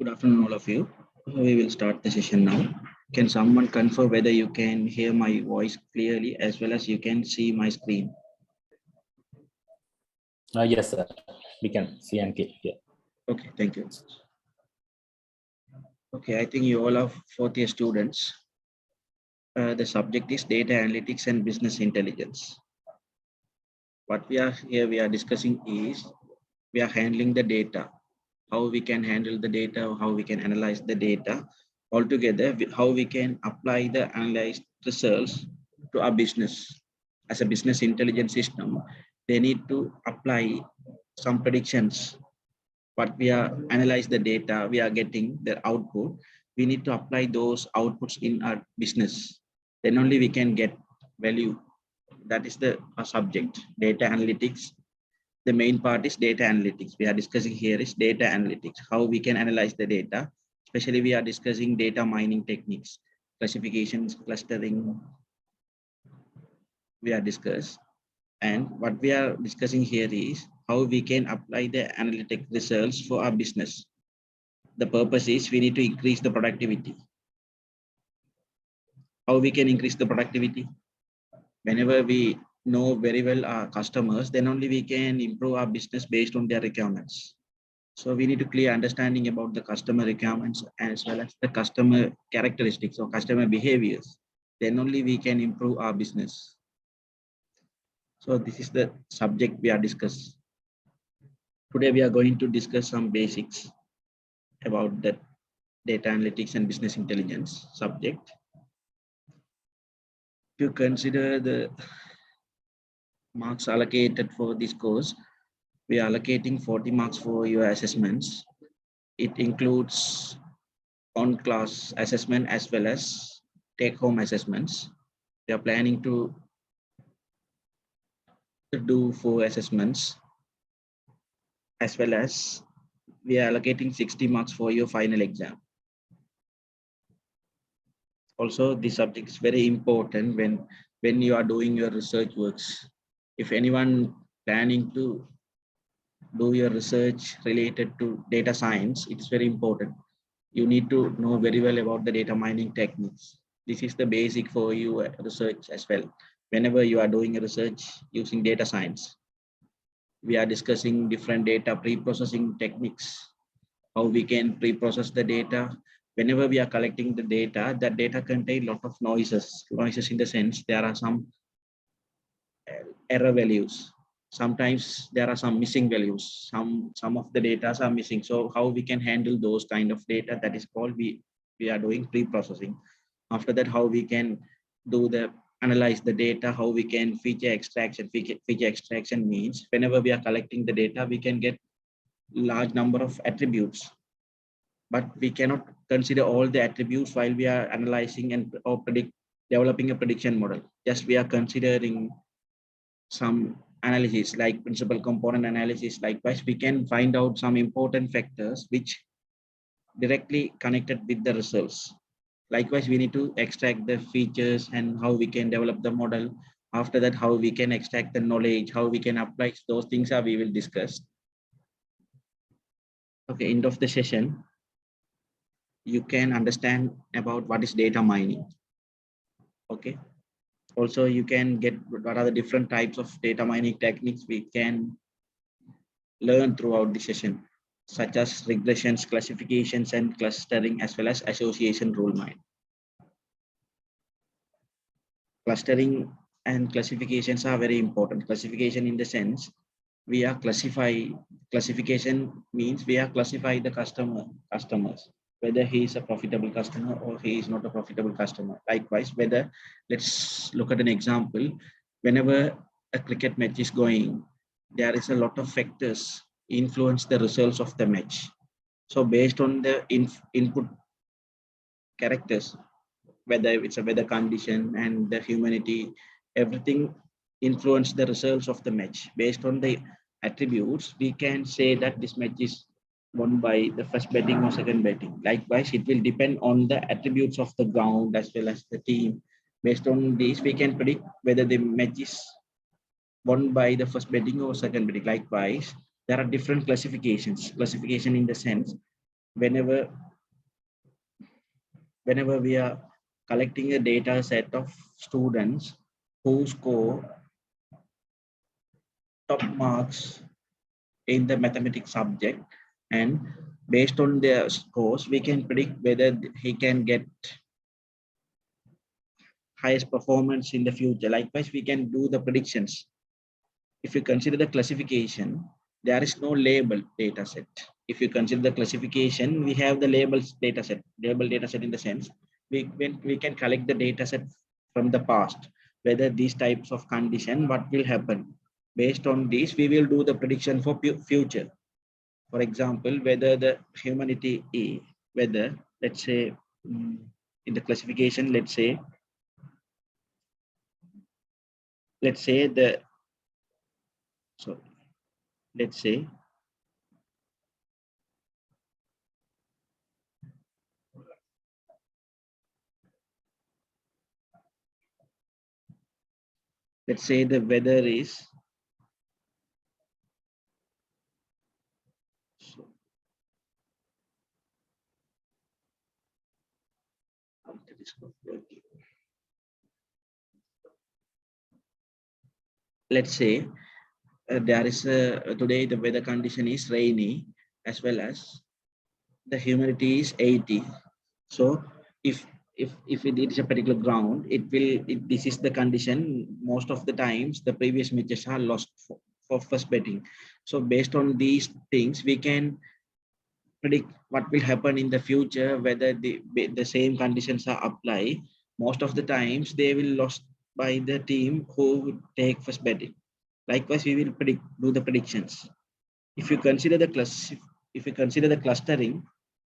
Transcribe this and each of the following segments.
Good afternoon, all of you. We will start the session now. Can someone confirm whether you can hear my voice clearly as well as you can see my screen? Yes, sir. We can see and hear. Okay, thank you. Okay, I think you all are fourth year students. The subject is data analytics and business intelligence. What we are discussing is we are handling the data, how we can handle the data, how we can analyze the data altogether, how we can apply the analyzed results to our business. As a business intelligence system, they need to apply some predictions. What we are analyze the data, we are getting the output. We need to apply those outputs in our business. Then only we can get value. That is the subject, data analytics. The main part is data analytics. We are discussing here is data analytics, how we can analyze the data. Especially we are discussing data mining techniques, classifications, clustering, we are discussed. And what we are discussing here is how we can apply the analytic results for our business. The purpose is we need to increase the productivity. How we can increase the productivity? Whenever we know very well our customers, then only we can improve our business based on their requirements. So we need to clear understanding about the customer requirements as well as the customer characteristics or customer behaviors. Then only we can improve our business. So this is the subject we are discussing. Today we are going to discuss some basics about the data analytics and business intelligence subject. If you consider the marks allocated for this course, we are allocating 40 marks for your assessments. It includes on-class assessment as well as take-home assessments. We are planning to do 4 assessments, as well as we are allocating 60 marks for your final exam. Also, this subject is very important when you are doing your research works. If anyone planning to do your research related to data science, it's very important. You need to know very well about the data mining techniques. This is the basic for you research as well. Whenever you are doing a research using data science, we are discussing different data pre-processing techniques, how we can pre-process the data. Whenever we are collecting the data, that data contain a lot of noises. Noises in the sense there are some error values. Sometimes there are some missing values. Some of the data are missing. So how we can handle those kind of data, that is called we are doing pre-processing. After that, how we can do the analyze the data, how we can feature extraction. Feature extraction means whenever we are collecting the data, we can get large number of attributes, but we cannot consider all the attributes while we are analyzing and or developing a prediction model. Just we are considering some analysis like principal component analysis. Likewise, we can find out some important factors which directly connected with the results. Likewise, we need to extract the features and how we can develop the model. After that, how we can extract the knowledge, how we can apply those things we will discuss. Okay, end of the session, you can understand about what is data mining. Okay. Also, you can get what are the different types of data mining techniques we can learn throughout the session, such as regressions, classifications, and clustering, as well as association rule mine. Clustering and classifications are very important. Classification in the sense we are classification means we are classify the customers, whether he is a profitable customer or he is not a profitable customer. Likewise, whether, let's look at an example. Whenever a cricket match is going, there is a lot of factors influence the results of the match. So based on the input characters, whether it's a weather condition and the humidity, everything influence the results of the match. Based on the attributes, we can say that this match is won by the first batting or second batting. Likewise, it will depend on the attributes of the ground as well as the team. Based on this, we can predict whether the match is won by the first batting or second batting. Likewise, there are different classifications. Classification in the sense, whenever we are collecting a data set of students who score top marks in the mathematics subject, and based on their scores, we can predict whether he can get highest performance in the future. Likewise, we can do the predictions. If you consider the classification, there is no label data set. If you consider the classification, we have the labels data set. Label data set in the sense, we can collect the data set from the past, whether these types of condition, what will happen. Based on this, we will do the prediction for future. For example, whether the humanity is, whether, let's say, in the classification, let's say the, so let's say the weather is, so let's say there is today the weather condition is rainy, as well as the humidity is 80. So if it is a particular ground, this is the condition. Most of the times the previous matches are lost for first betting. So based on these things, we can predict what will happen in the future, whether the same conditions are applied. Most of the times they will lost by the team who take first betting. Likewise, we will do the predictions. If you consider the clustering,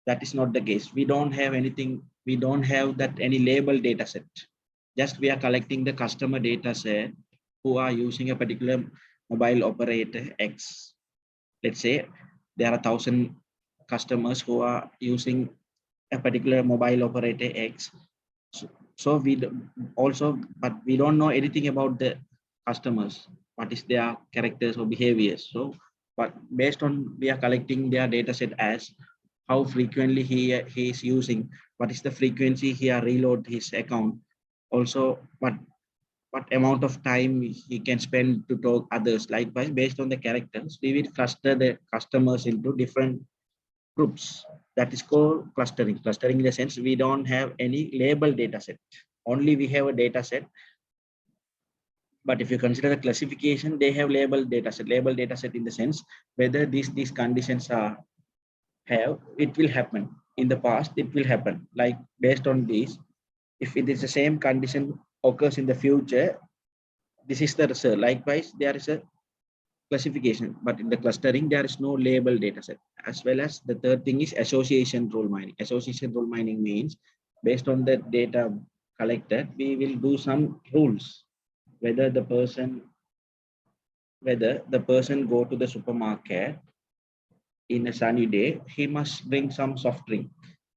That is not the case. We don't have anything. We don't have that any label data set. Just we are collecting the customer data set who are using a particular mobile operator X. Let's say there are 1,000 customers who are using a particular mobile operator X. So we also, but we don't know anything about the customers, what is their characters or behaviors. So, but based on we are collecting their data set as how frequently he is using, what is the frequency he reload his account, also what amount of time he can spend to talk others. Likewise, based on the characters, we will cluster the customers into different groups. That is called clustering. Clustering in the sense we don't have any label data set. Only we have a data set. But if you consider the classification, they have labeled data set. Labeled data set in the sense whether these conditions are it will happen. In the past, it will happen. Like based on this, if it is the same condition occurs in the future, this is the result. Likewise, there is a classification, but in the clustering, there is no label data set. As well as the third thing is association rule mining. Association rule mining means based on the data collected, we will do some rules. Whether the person go to the supermarket in a sunny day, he must bring some soft drink.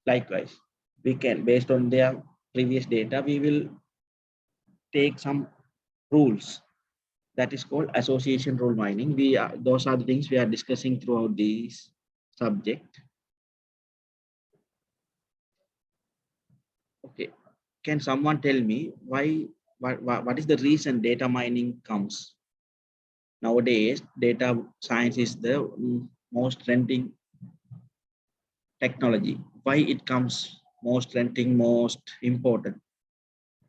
Likewise, we can, based on their previous data, we will take some rules. That is called association rule mining. Those are the things we are discussing throughout this subject. Okay, can someone tell me what is the reason data mining comes? Nowadays, data science is the most trending technology. Why it comes most trending, most important?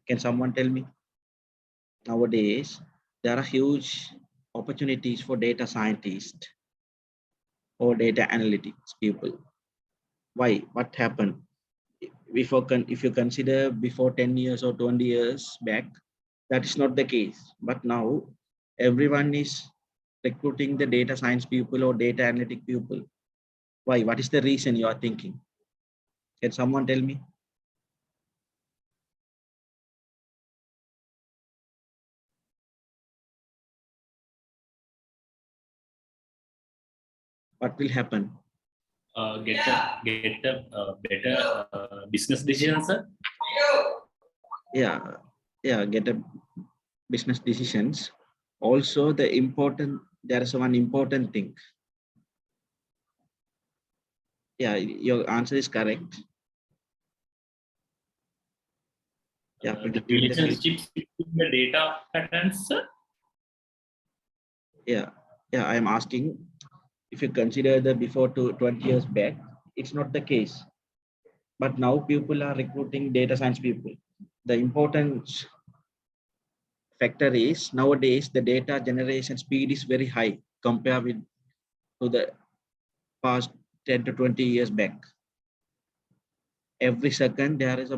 Can someone tell me? Nowadays, there are huge opportunities for data scientists or data analytics people. Why? What happened? If you consider before 10 years or 20 years back, that is not the case. But now everyone is recruiting the data science people or data analytic people. Why? What is the reason you are thinking? Can someone tell me? What will happen? Get a better business decisions, sir. Yeah, get a business decisions. Also, there is one important thing. Yeah, your answer is correct. Yeah, The relationships between the data patterns, sir. Yeah, I am asking if you consider the before 20 years back, it's not the case. But now people are recruiting data science people. The important factor is nowadays the data generation speed is very high compared with to the past 10 to 20 years back. Every second there is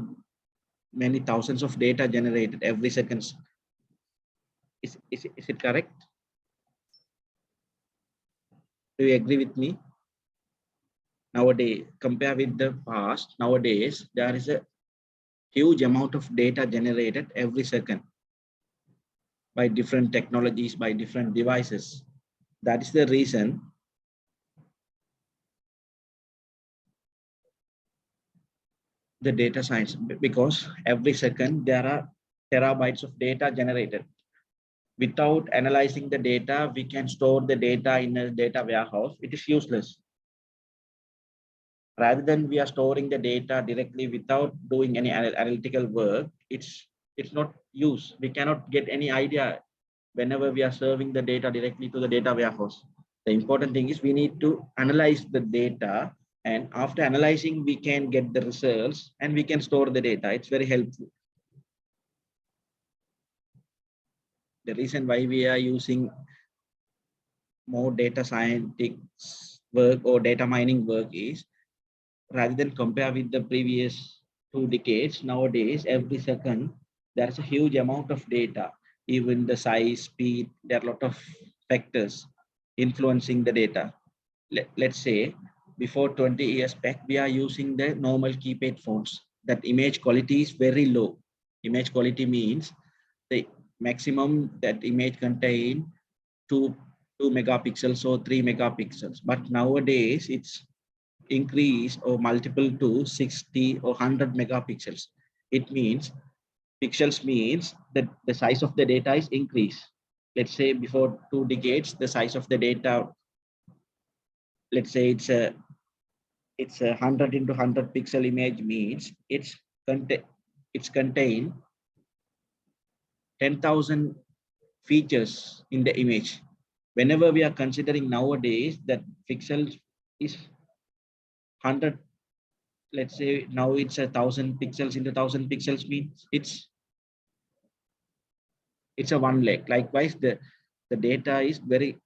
many thousands of data generated every second. Is it correct? Do you agree with me? Nowadays, compared with the past, nowadays there is a huge amount of data generated every second by different technologies, by different devices. That is the reason the data science, because every second there are terabytes of data generated. Without analyzing the data, we can store the data in a data warehouse. It is useless. Rather than we are storing the data directly without doing any analytical work, it's not use. We cannot get any idea whenever we are serving the data directly to the data warehouse. The important thing is we need to analyze the data, and after analyzing, we can get the results and we can store the data. It's very helpful. The reason why we are using more data scientists work or data mining work is rather than compare with the previous 2 decades, nowadays, every second, there's a huge amount of data, even the size, speed, there are a lot of factors influencing the data. Let's say before 20 years back, we are using the normal keypad phones. That image quality is very low. Image quality means the maximum that image contain two megapixels or 3 megapixels. But nowadays it's increased or multiple to 60 or 100 megapixels. It means pixels means that the size of the data is increased. Let's say before 2 decades, the size of the data, let's say it's a 100 into 100 pixel image means it's contain 10,000 features in the image. Whenever we are considering nowadays that pixels is 100, let's say now it's 1,000 pixels into 1,000 pixels means it's a 1 lakh. Likewise, the data is very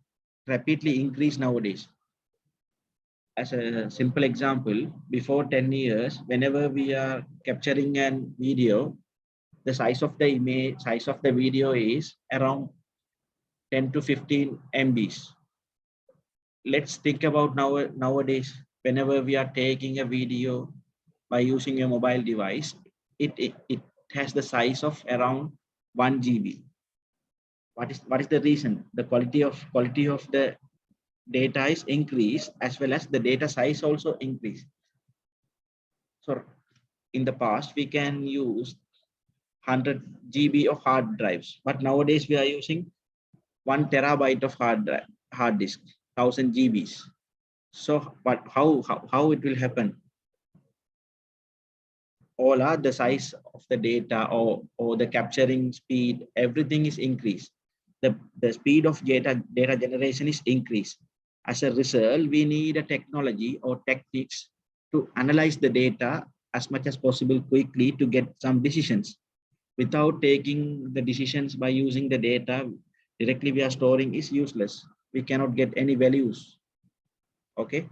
rapidly increased nowadays. As a simple example, before 10 years, whenever we are capturing a video, the size of the image, size of the video is around 10 to 15 MBs. Let's think about nowadays, whenever we are taking a video by using a mobile device, it has the size of around 1 GB. What is the reason? The quality of the data is increased, as well as the data size also increased. So in the past, we can use 100 GB of hard drives, but nowadays we are using 1 terabyte of hard disk, 1,000 GBs. So, but how it will happen? All are the size of the data or the capturing speed, everything is increased. The speed of data generation is increased. As a result, we need a technology or tactics to analyze the data as much as possible quickly to get some decisions. Without taking the decisions by using the data directly we are storing is useless. We cannot get any values. Okay.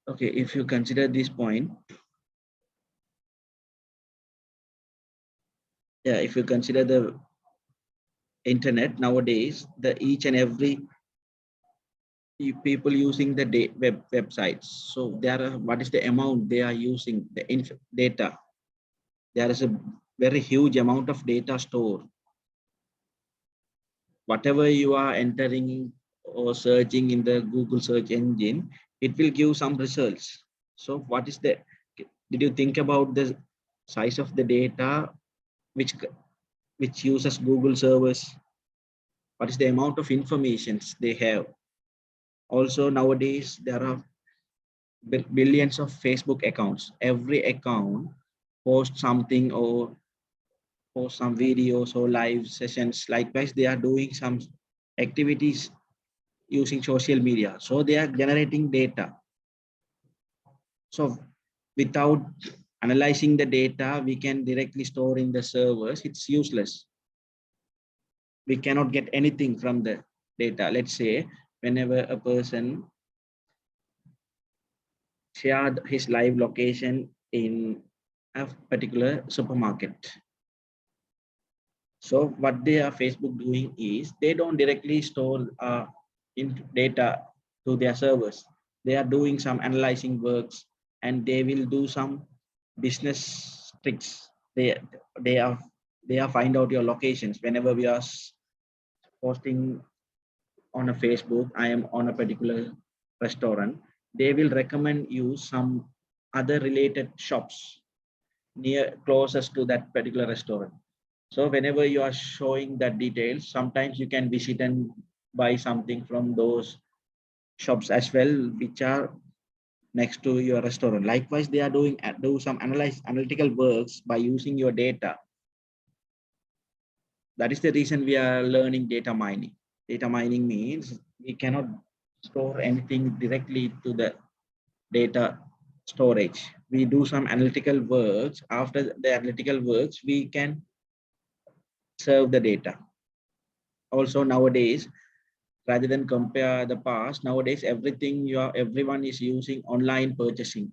Okay, if you consider this point, yeah, if you consider the internet nowadays, the each and every people using the websites. So there are, what is the amount they are using the data? There is a very huge amount of data stored. Whatever you are entering or searching in the Google search engine, it will give some results. So what is the, did you think about the size of the data which uses Google servers? What is the amount of information they have? Also nowadays, there are billions of Facebook accounts. Every account posts something or post some videos or live sessions. Likewise, they are doing some activities using social media. So they are generating data. So without analyzing the data, we can directly store in the servers. It's useless. We cannot get anything from the data. Let's say whenever a person shared his live location in a particular supermarket. So what they are Facebook doing is they don't directly store data to their servers. They are doing some analyzing works and they will do some business tricks. They are find out your locations. Whenever we are posting on a Facebook, I am on a particular restaurant, they will recommend you some other related shops near closest to that particular restaurant. So whenever you are showing that details, sometimes you can visit and buy something from those shops as well, which are next to your restaurant. Likewise, they are do some analytical works by using your data. That is the reason we are learning data mining. Data mining means we cannot store anything directly to the data storage. We do some analytical works. After the analytical works, we can serve the data. Also nowadays, rather than compare the past, nowadays everyone is using online purchasing.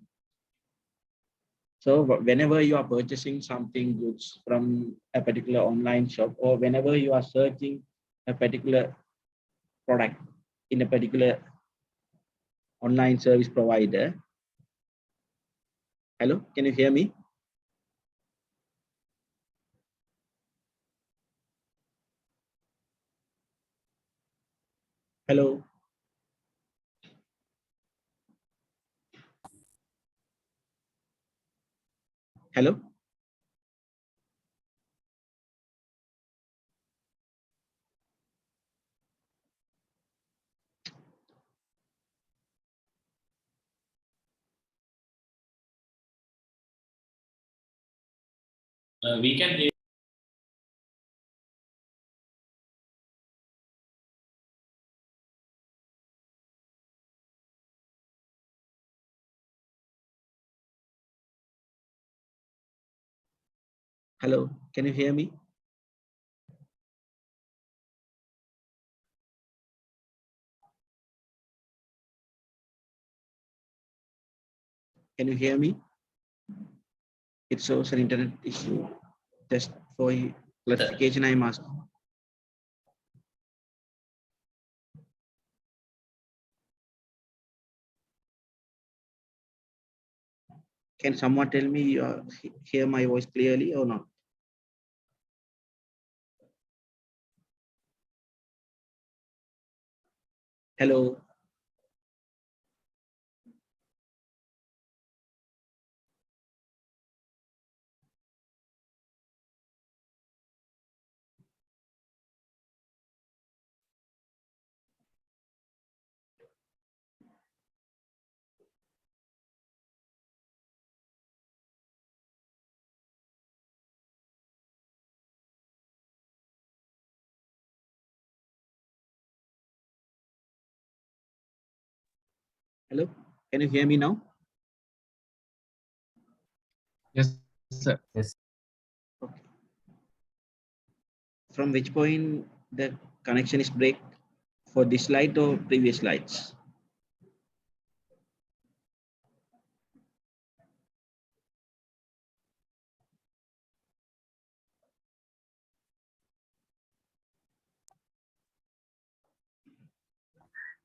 So whenever you are purchasing something goods from a particular online shop, or whenever you are searching a particular product in a particular online service provider. Hello, can you hear me? Hello. Hello. We can hear. Hello, can you hear me? Can you hear me? It shows an internet issue. Just for clarification, I'm asking. Can someone tell me you hear my voice clearly or not? Hello. Hello, can you hear me now? Yes, sir. Yes. Okay. From which point the connection is break, for this slide or previous slides?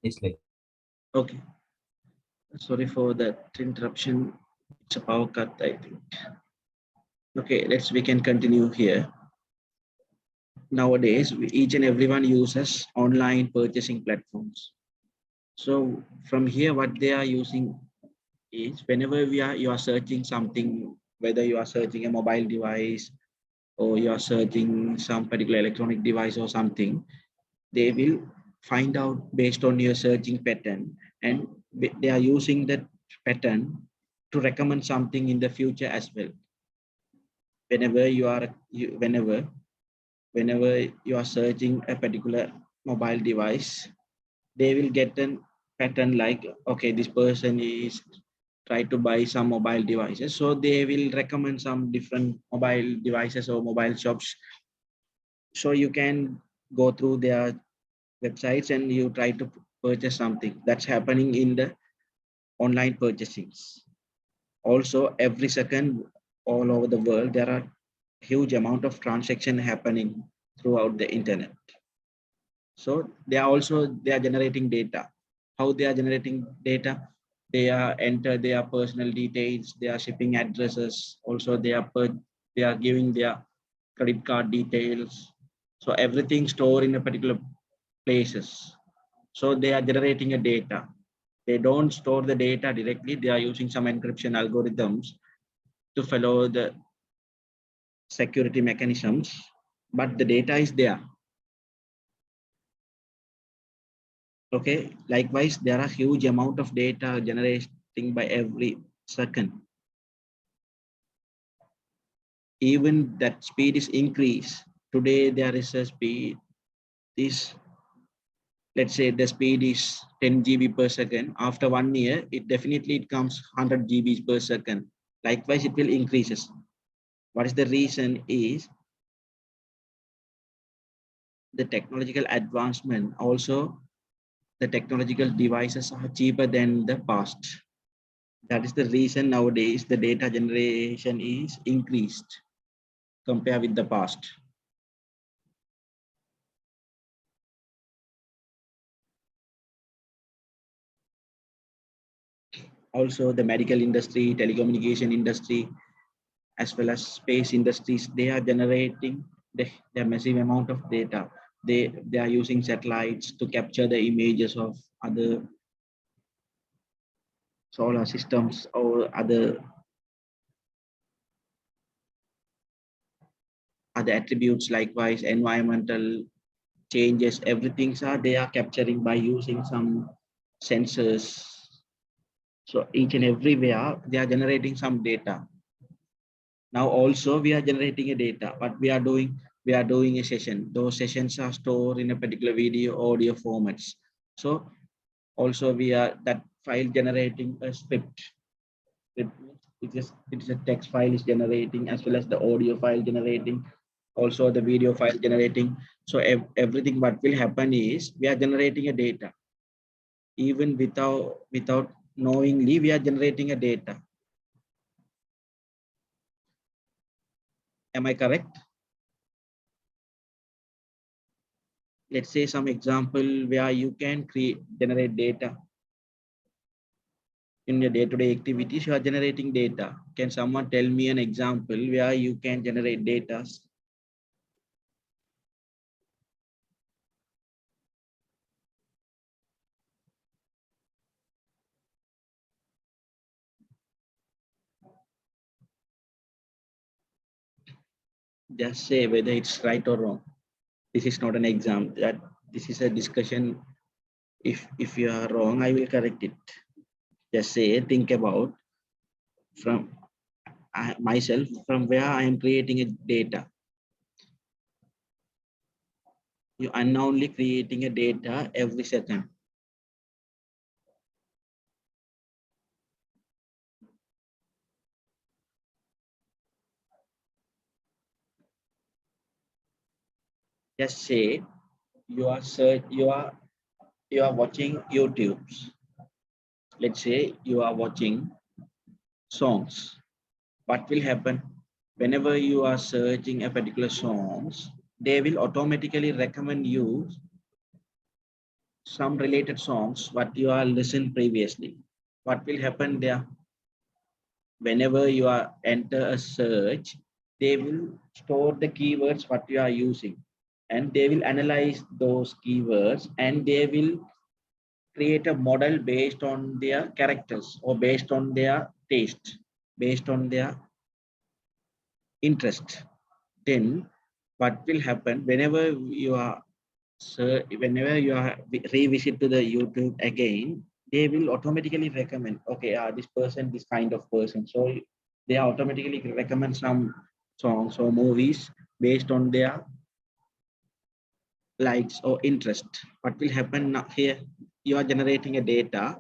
It's like Okay. Sorry for that interruption. It's a power cut, I think. Okay, we can continue here. Nowadays, each and everyone uses online purchasing platforms. So from here, what they are using is whenever you are searching something, whether you are searching a mobile device or you are searching some particular electronic device or something, they will find out based on your searching pattern, and they are using that pattern to recommend something in the future as well. Whenever whenever you are searching a particular mobile device, they will get a pattern like, okay, this person is try to buy some mobile devices, so they will recommend some different mobile devices or mobile shops, so you can go through their websites and you try to purchase something. That's happening in the online purchasings. Also, every second all over the world there are huge amount of transaction happening throughout the internet. So they are generating data. How they are generating data? They are enter their personal details, their shipping addresses. Also, they are giving their credit card details. So everything stored in a particular places. So they are generating a data. They don't store the data directly. They are using some encryption algorithms to follow the security mechanisms, but the data is there. Okay, likewise, there are huge amount of data generating by every second. Even that speed is increased. Today, there is a speed is, let's say the speed is 10 GB per second. After 1 year, it comes 100 GB per second. Likewise, it will increases. What is the reason is the technological advancement. Also, the technological devices are cheaper than the past. That is the reason nowadays the data generation is increased compared with the past. Also, the medical industry, telecommunication industry, as well as space industries, they are generating the massive amount of data. They are using satellites to capture the images of other solar systems or other attributes, likewise environmental changes, everything they are capturing by using some sensors. So each and everywhere they are generating some data. Now also we are generating a data. What we are doing a session. Those sessions are stored in a particular video, audio formats. So also we are that file generating a script. It is a text file is generating as well as the audio file generating, also the video file generating. So everything what will happen is we are generating a data. Even without knowingly, we are generating a data. Am I correct? Let's say some example where you can generate data. In your day-to-day activities, you are generating data. Can someone tell me an example where you can generate data? Just say whether it's right or wrong. This is not an exam. That this is a discussion. If you are wrong, I will correct it. Just say, think about from myself, from where I am creating a data. You unknowingly creating a data every second. Just say you are watching YouTube's. Let's say you are watching songs. What will happen whenever you are searching a particular songs? They will automatically recommend you some related songs what you are listened previously. What will happen there? Whenever you are enter a search, they will store the keywords what you are using, and they will analyze those keywords, and they will create a model based on their characters or based on their taste, based on their interest. Then what will happen whenever you are whenever you are revisit to the YouTube again, they will automatically recommend, okay, this person, this kind of person. So they automatically recommend some songs or movies based on their likes or interest. What will happen now here? You are generating a data.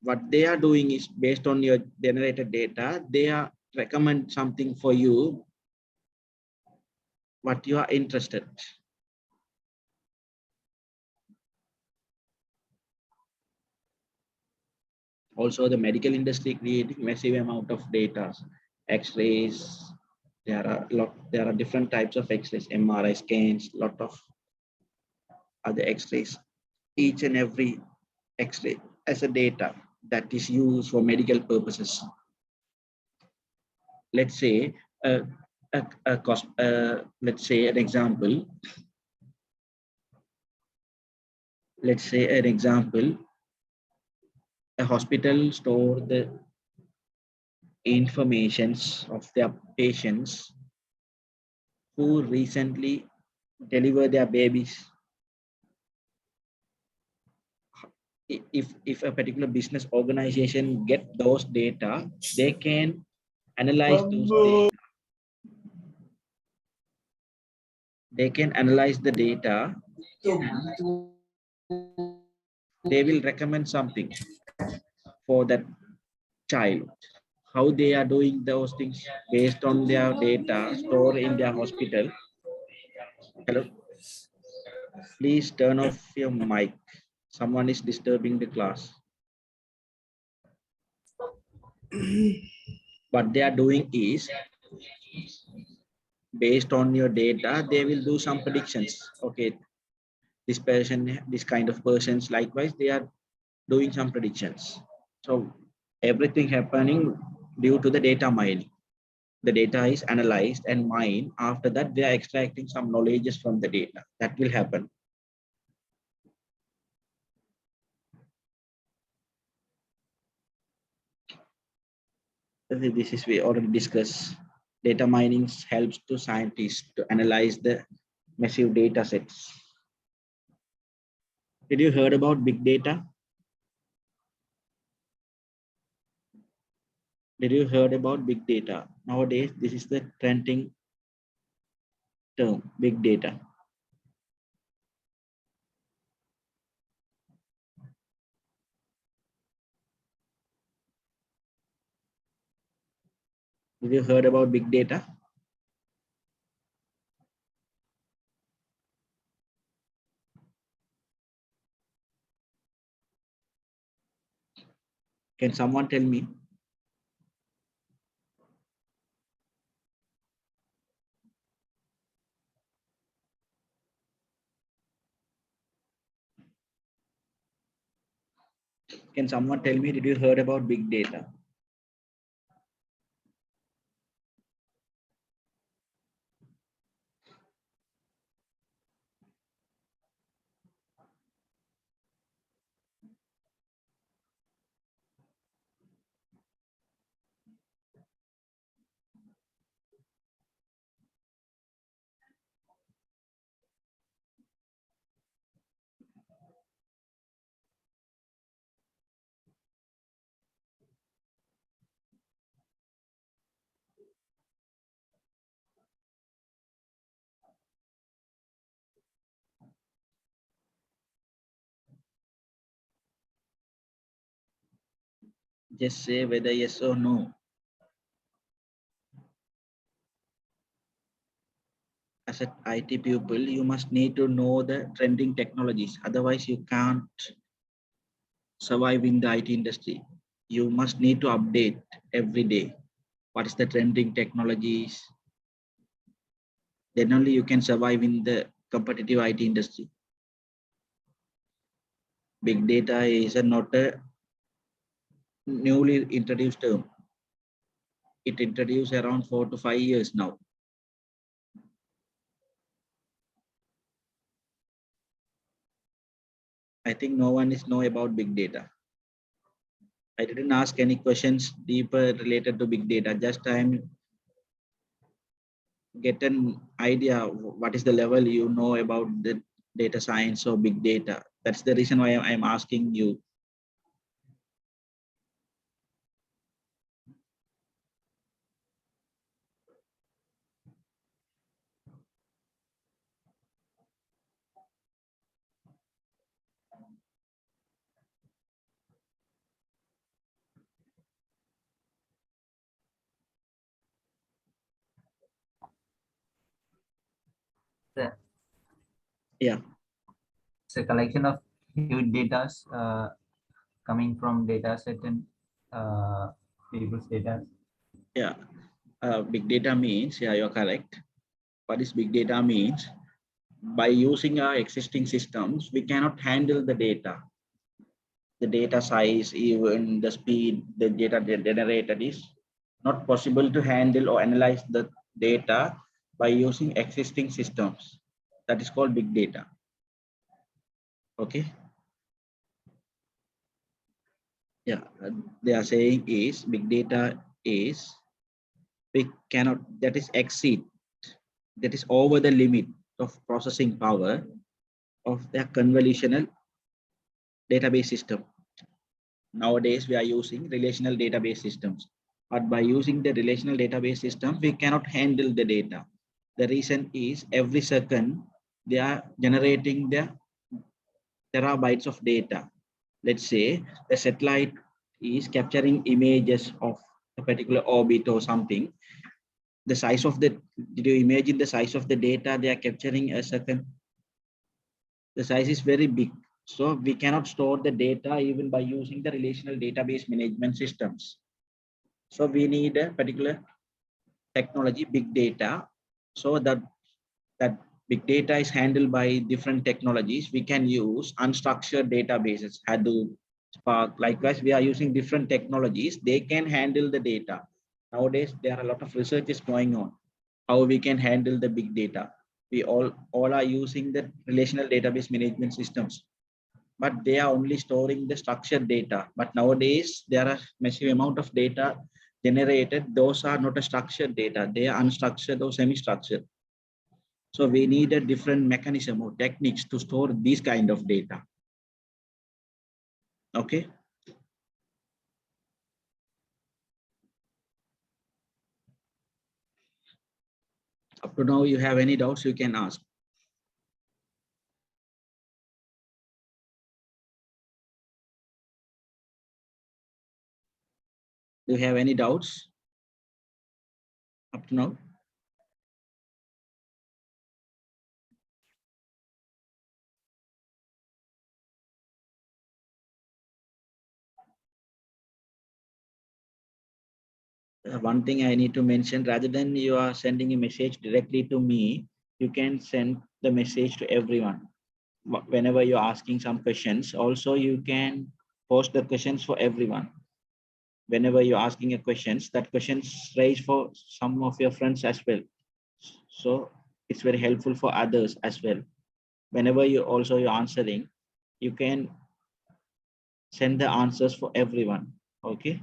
What they are doing is based on your generated data, they are recommend something for you, what you are interested. Also, the medical industry creating massive amount of data, X-rays. There are different types of X-rays, MRI scans, lot of other X-rays. Each and every X-ray as a data that is used for medical purposes. Let's say let's say an example. Let's say an example. A hospital store the informations of their patients who recently deliver their babies. If a particular business organization get those data, they can analyze those data. They can analyze the data. They will recommend something for that child. How they are doing those things based on their data stored in their hospital. Hello, please turn off your mic. Someone is disturbing the class. What they are doing is, based on your data, they will do some predictions. Okay, this person, this kind of persons, likewise, they are doing some predictions. So everything happening due to the data mining. The data is analyzed and mined. After that, they are extracting some knowledges from the data. That will happen. This is we already discussed. Data mining helps to scientists to analyze the massive data sets. Did you heard about big data? Did you heard about big data? Nowadays, this is the trending term, big data. Did you heard about big data? Can someone tell me? Can someone tell me, did you heard about big data? Just say whether yes or no. As an IT pupil, you must need to know the trending technologies. Otherwise, you can't survive in the IT industry. You must need to update every day. What is the trending technologies? Then only you can survive in the competitive IT industry. Big data is not a newly introduced term. It introduced around 4 to 5 years now. I think no one is know about big data. I didn't ask any questions deeper related to big data. Just I'm get an idea what is the level you know about the data science or big data. That's the reason why I'm asking you. The- Yeah, It's a collection of huge data coming from data set and people's data. yeah. Big data means, yeah, you're correct. What is big data means? By using our existing systems, we cannot handle the data. The data size, even the speed the data generated is not possible to handle or analyze the data by using existing systems. That is called big data. Okay. Yeah, they are saying is big data is we cannot, that is exceed, that is over the limit of processing power of the convolutional database system. Nowadays, we are using relational database systems, but by using the relational database system, we cannot handle the data. The reason is every second they are generating the terabytes of data. Let's say the satellite is capturing images of a particular orbit or something. The size of the, did you imagine the size of the data they are capturing a second? The size is very big. So we cannot store the data even by using the relational database management systems. So we need a particular technology, big data, so that big data is handled by different technologies. We can use unstructured databases, Hadoop, Spark. Likewise, we are using different technologies. They can handle the data. Nowadays, there are a lot of researches going on how we can handle the big data. We all are using the relational database management systems, but they are only storing the structured data. But nowadays, there are massive amount of data generated. Those are not a structured data. They are unstructured or semi-structured. So we need a different mechanism or techniques to store these kind of data. Okay. Up to now, you have any doubts, you can ask. Do you have any doubts up to now? One thing I need to mention, rather than you are sending a message directly to me, you can send the message to everyone. Whenever you're asking some questions, also you can post the questions for everyone. Whenever you're asking a questions, that questions raised for some of your friends as well. So it's very helpful for others as well. Whenever you're answering, you can send the answers for everyone. Okay.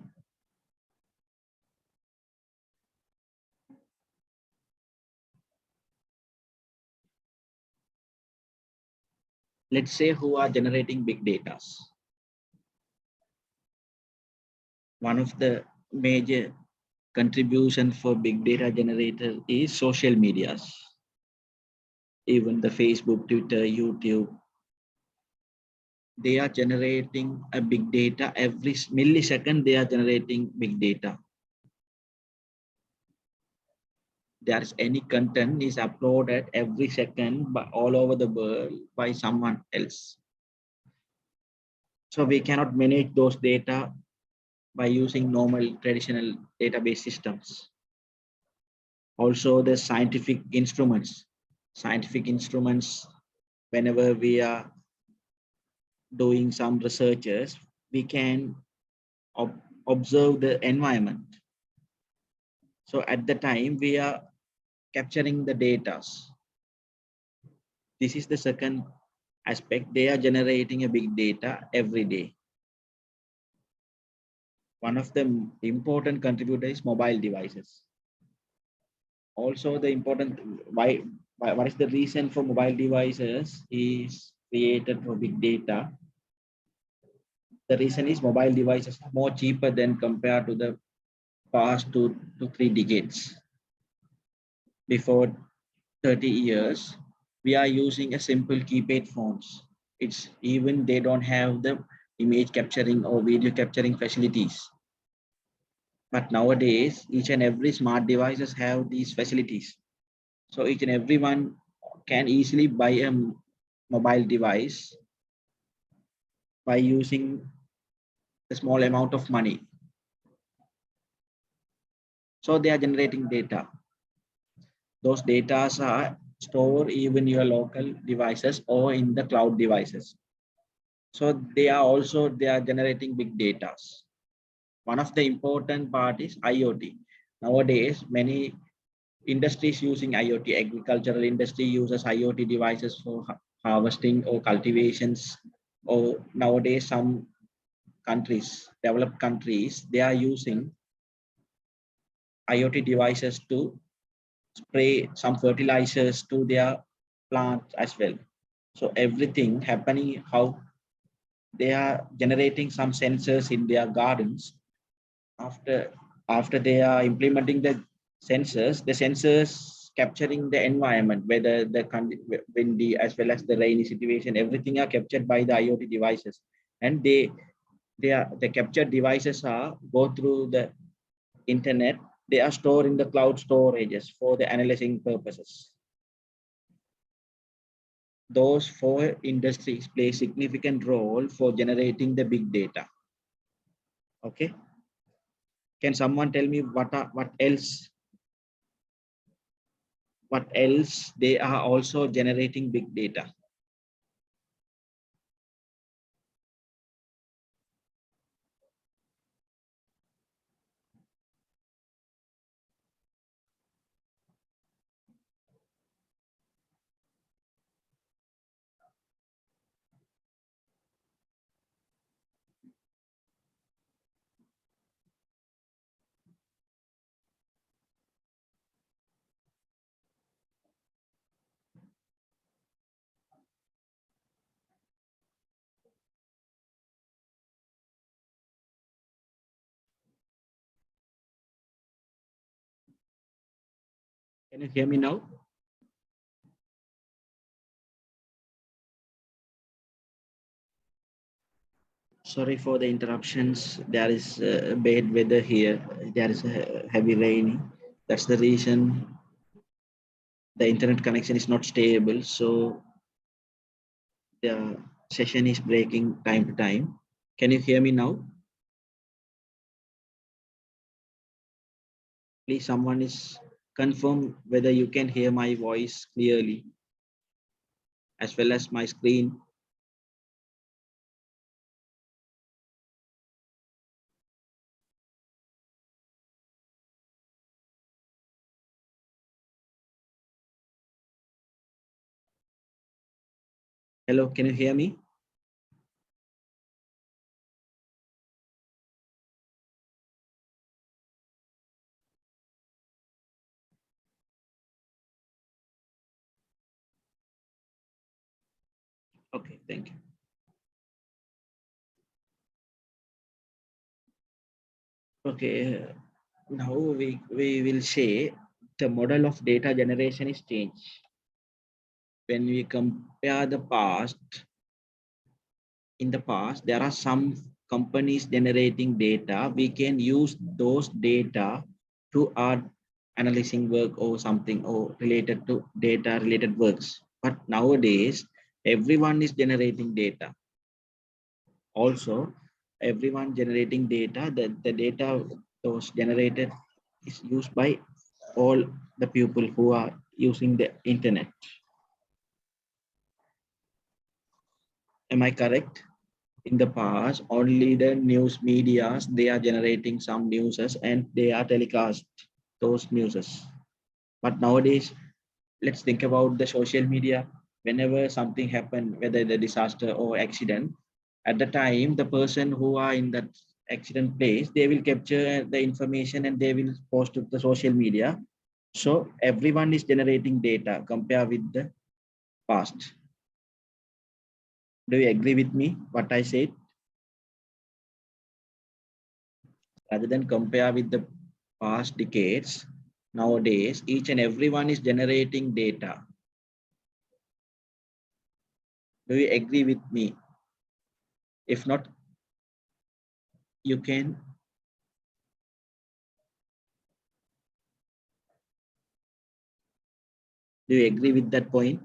Let's say who are generating big data. One of the major contribution for big data generator is social medias. Even the Facebook, Twitter, YouTube, they are generating a big data every millisecond. They are generating big data. There's any content is uploaded every second by all over the world by someone else. So we cannot manage those data by using normal traditional database systems. Also the scientific instruments, whenever we are doing some researches, we can observe the environment. So at the time we are capturing the data. This is the second aspect. They are generating a big data every day. One of the important contributors is mobile devices. Also the important, what is the reason for mobile devices is created for big data? The reason is mobile devices are more cheaper than compared to the past 2 to 3 decades. Before 30 years, we are using a simple keypad phones. It's even they don't have the image capturing or video capturing facilities. But nowadays, each and every smart devices have these facilities. So each and everyone can easily buy a mobile device by using a small amount of money. So they are generating data. Those data are stored even in your local devices or in the cloud devices. So they are generating big data. One of the important part is IoT. Nowadays, many industries using IoT. Agricultural industry uses IoT devices for harvesting or cultivations. Or nowadays, some countries, developed countries, they are using IoT devices to spray some fertilizers to their plants as well. So everything happening, how they are generating some sensors in their gardens. After they are implementing the sensors capturing the environment, whether the windy as well as the rainy situation, everything are captured by the IoT devices, and the captured devices are go through the internet. They are stored in the cloud storages for the analyzing purposes. Those 4 industries play a significant role for generating the big data. Okay. Can someone tell me what else they are also generating big data? Can you hear me now? Sorry for the interruptions. There is bad weather here. There is a heavy rain. That's the reason the internet connection is not stable. So the session is breaking time to time. Can you hear me now? Please, someone is confirm whether you can hear my voice clearly as well as my screen. Hello, can you hear me? Okay, thank you. Okay, now we will say the model of data generation is changed. When we compare the past, in the past, there are some companies generating data. We can use those data to our analyzing work or something or related to data related works. But nowadays, everyone is generating data. Also, everyone generating data, the data those generated is used by all the people who are using the internet. Am I correct? In the past, only the news medias, they are generating some newses and they are telecast those newses. But nowadays, let's think about the social media. Whenever something happened, whether the disaster or accident, at the time, the person who are in that accident place, they will capture the information and they will post to the social media. So everyone is generating data compared with the past. Do you agree with me what I said? Rather than compare with the past decades, nowadays each and everyone is generating data. Do you agree with me? If not, you can. Do you agree with that point?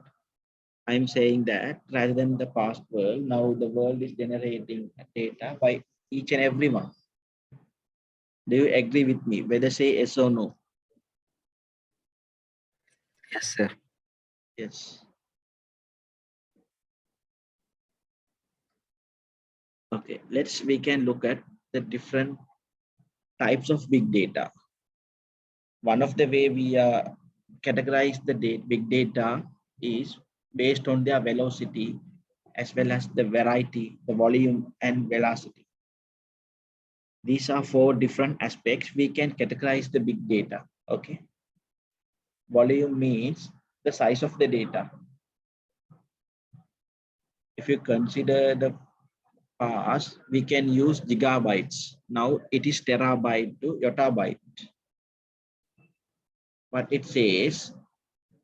I'm saying that rather than the past world, now the world is generating data by each and everyone. Do you agree with me? Whether say yes or no? Yes, sir. Yes. Okay, we can look at the different types of big data. One of the way we categorize the big data is based on their velocity as well as the variety, the volume and velocity. These are four different aspects we can categorize the big data. Okay. Volume means the size of the data. If you consider the past, we can use gigabytes. Now it is terabyte to yottabyte. But it says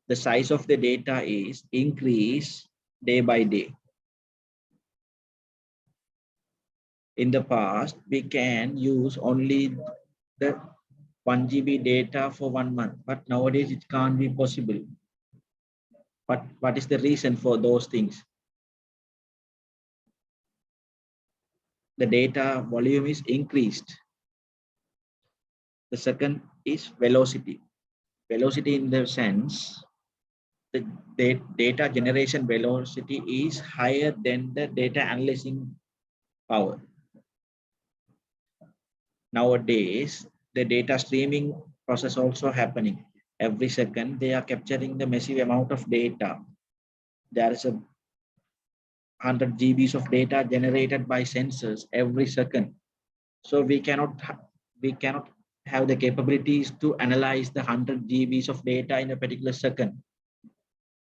the size of the data is increased day by day. In the past, we can use only the 1 GB data for 1 month, but nowadays it can't be possible. But what is the reason for those things? The data volume is increased. The second is velocity. Velocity in the sense the data generation velocity is higher than the data analyzing power. Nowadays, the data streaming process also happening. Every second, they are capturing the massive amount of data. There is a 100 GBs of data generated by sensors every second. So we cannot have the capabilities to analyze the 100 GBs of data in a particular second.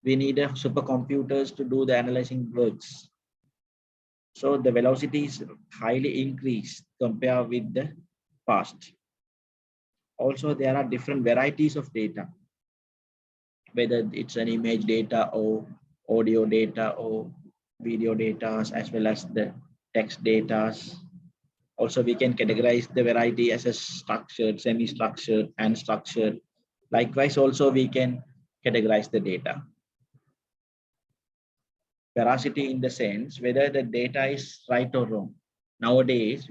We need a supercomputers to do the analyzing works. So the velocity is highly increased compared with the past. Also, there are different varieties of data, whether it's an image data or audio data or video data, as well as the text data. Also, we can categorize the variety as a structured, semi-structured, and structured. Likewise, also we can categorize the data. Veracity in the sense whether the data is right or wrong. Nowadays,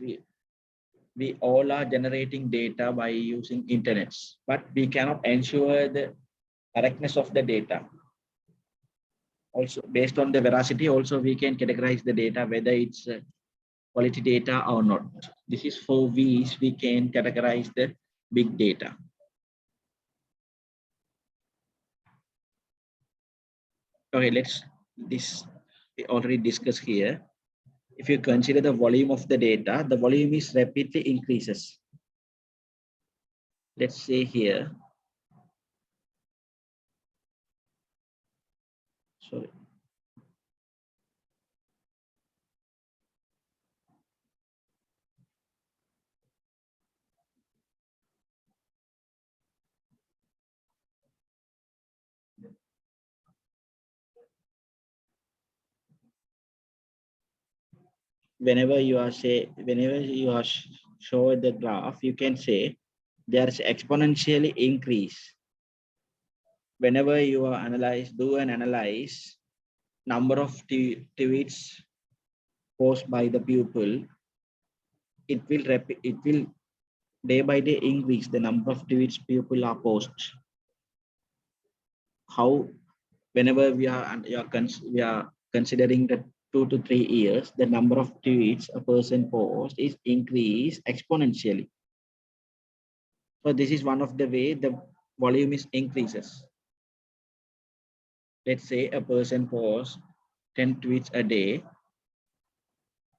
we all are generating data by using internets, but we cannot ensure the correctness of the data. Also, based on the veracity, also we can categorize the data, whether it's quality data or not. This is 4 V's we can categorize the big data. Okay, this we already discussed here. If you consider the volume of the data, the volume is rapidly increases. Let's say here. Sorry. Whenever you are show the graph, you can say there's exponentially increase. Whenever you are analyze number of tweets posted by the pupil, it will day by day increase the number of tweets people are post. How whenever we are considering the 2 to 3 years, the number of tweets a person posts is increased exponentially. So this is one of the way the volume is increases. Let's say a person posts 10 tweets a day.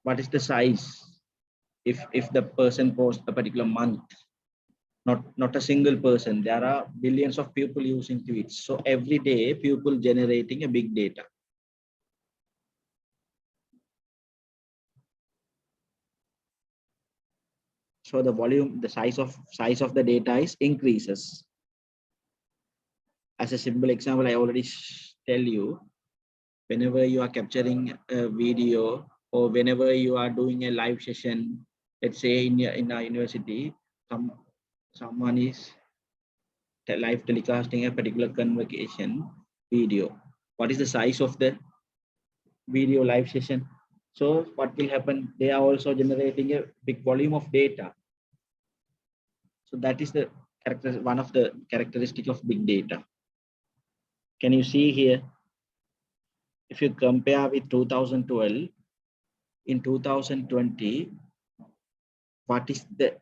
What is the size if the person posts a particular month? Not a single person. There are billions of people using tweets. So every day people generating a big data. So the volume, the size of the data is increases. As a simple example, I already tell you, whenever you are capturing a video or whenever you are doing a live session, let's say in our university, someone is live telecasting a particular convocation video. What is the size of the video live session? So what will happen? They are also generating a big volume of data. So that is the one of the characteristic of big data. Can you see here? If you compare with 2012, in 2020, what is the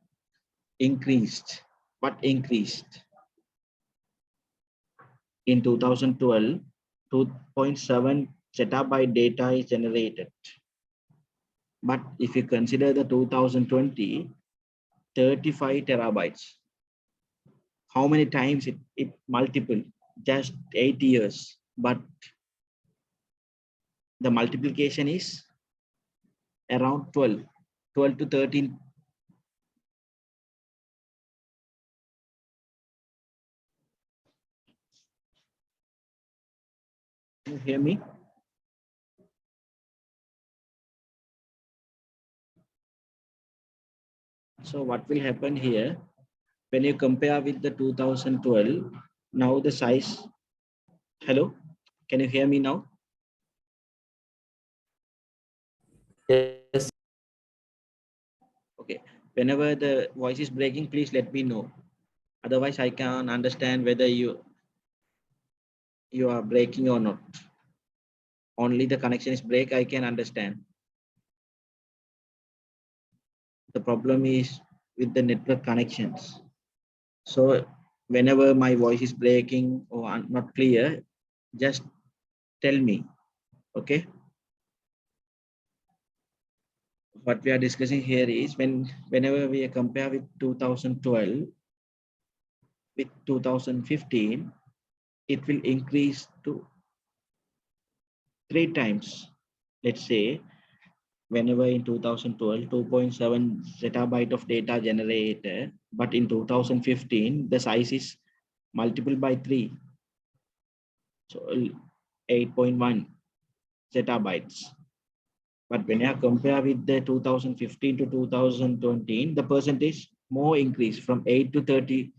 increased? What increased? In 2012, 2.7 zettabyte data is generated. But if you consider the 2020, 35 terabytes. How many times it multiple? Just 8 years. But the multiplication is around 12 to 13. Can you hear me? So what will happen here? When you compare with the 2012, now the size. Hello, can you hear me now? Yes. Okay. Whenever the voice is breaking, please let me know. Otherwise, I can understand whether you are breaking or not. Only the connection is break, I can understand. The problem is with the network connections. So whenever my voice is breaking or not clear, just tell me, okay? What we are discussing here is whenever we compare with 2012 with 2015, it will increase to 3 times. Let's say whenever in 2012 2.7 zettabyte of data generated, but in 2015 the size is multiple by 3, so 8.1 zettabytes. But when I compare with the 2015 to 2020, the percentage more increase from 8 to 35.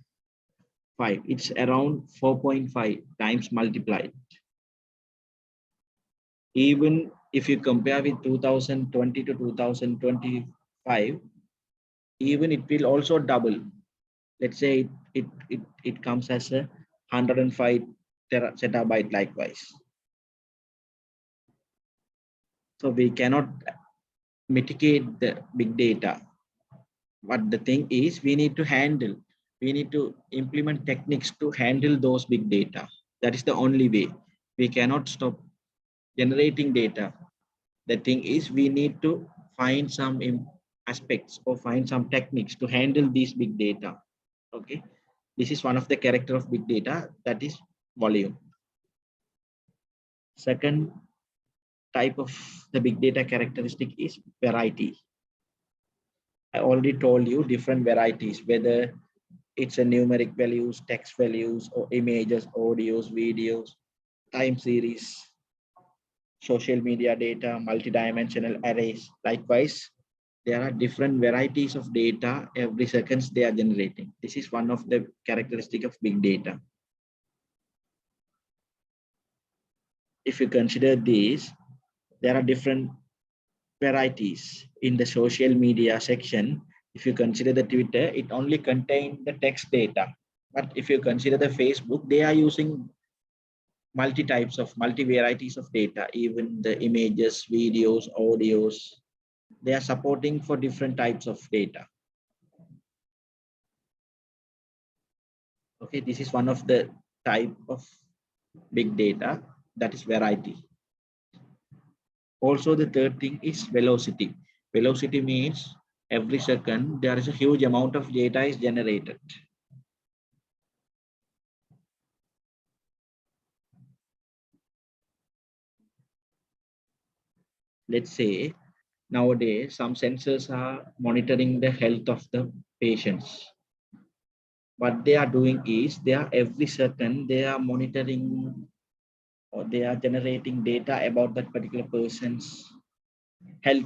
It's around 4.5 times multiplied. Even if you compare with 2020 to 2025, even it will also double. Let's say it comes as a 105 zettabyte likewise. So we cannot mitigate the big data. But the thing is, we need to implement techniques to handle those big data. That is the only way. We cannot stop generating data. The thing is, we need to find some aspects or find some techniques to handle these big data. Okay, this is one of the character of big data, that is volume. Second type of the big data characteristic is variety. I already told you different varieties, whether it's a numeric values, text values, or images, audios, videos, time series, social media data, multidimensional arrays. Likewise, there are different varieties of data every seconds they are generating. This is one of the characteristic of big data. If you consider this, there are different varieties in the social media section. If you consider the Twitter, it only contains the text data. But if you consider the Facebook, they are using multi varieties of data, even the images, videos, audios. They are supporting for different types of data. Okay, this is one of the type of big data, that is variety. Also, the third thing is velocity. Velocity means every second there is a huge amount of data is generated. Let's say nowadays some sensors are monitoring the health of the patients. What they are doing is they are every second they are monitoring or they are generating data about that particular person's health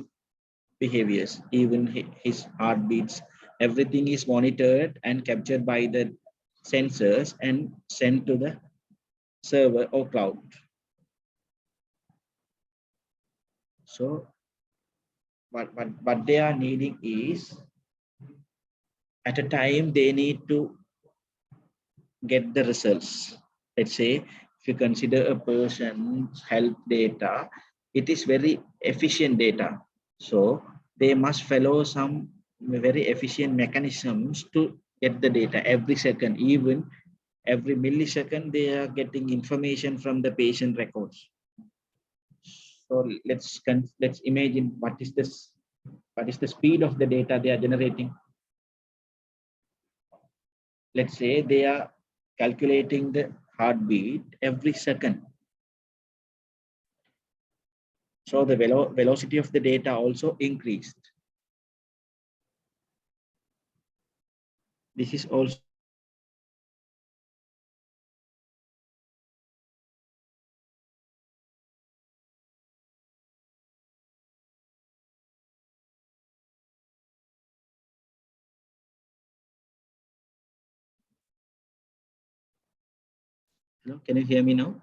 behaviors, even his heartbeats. Everything is monitored and captured by the sensors and sent to the server or cloud. So what they are needing is, at a time they need to get the results. Let's say if you consider a person's health data, it is very efficient data. So they must follow some very efficient mechanisms to get the data every second, even every millisecond they are getting information from the patient records. So let's imagine what is the speed of the data they are generating. Let's say they are calculating the heartbeat every second. So the velocity of the data also increased. This is also hello, can you hear me now?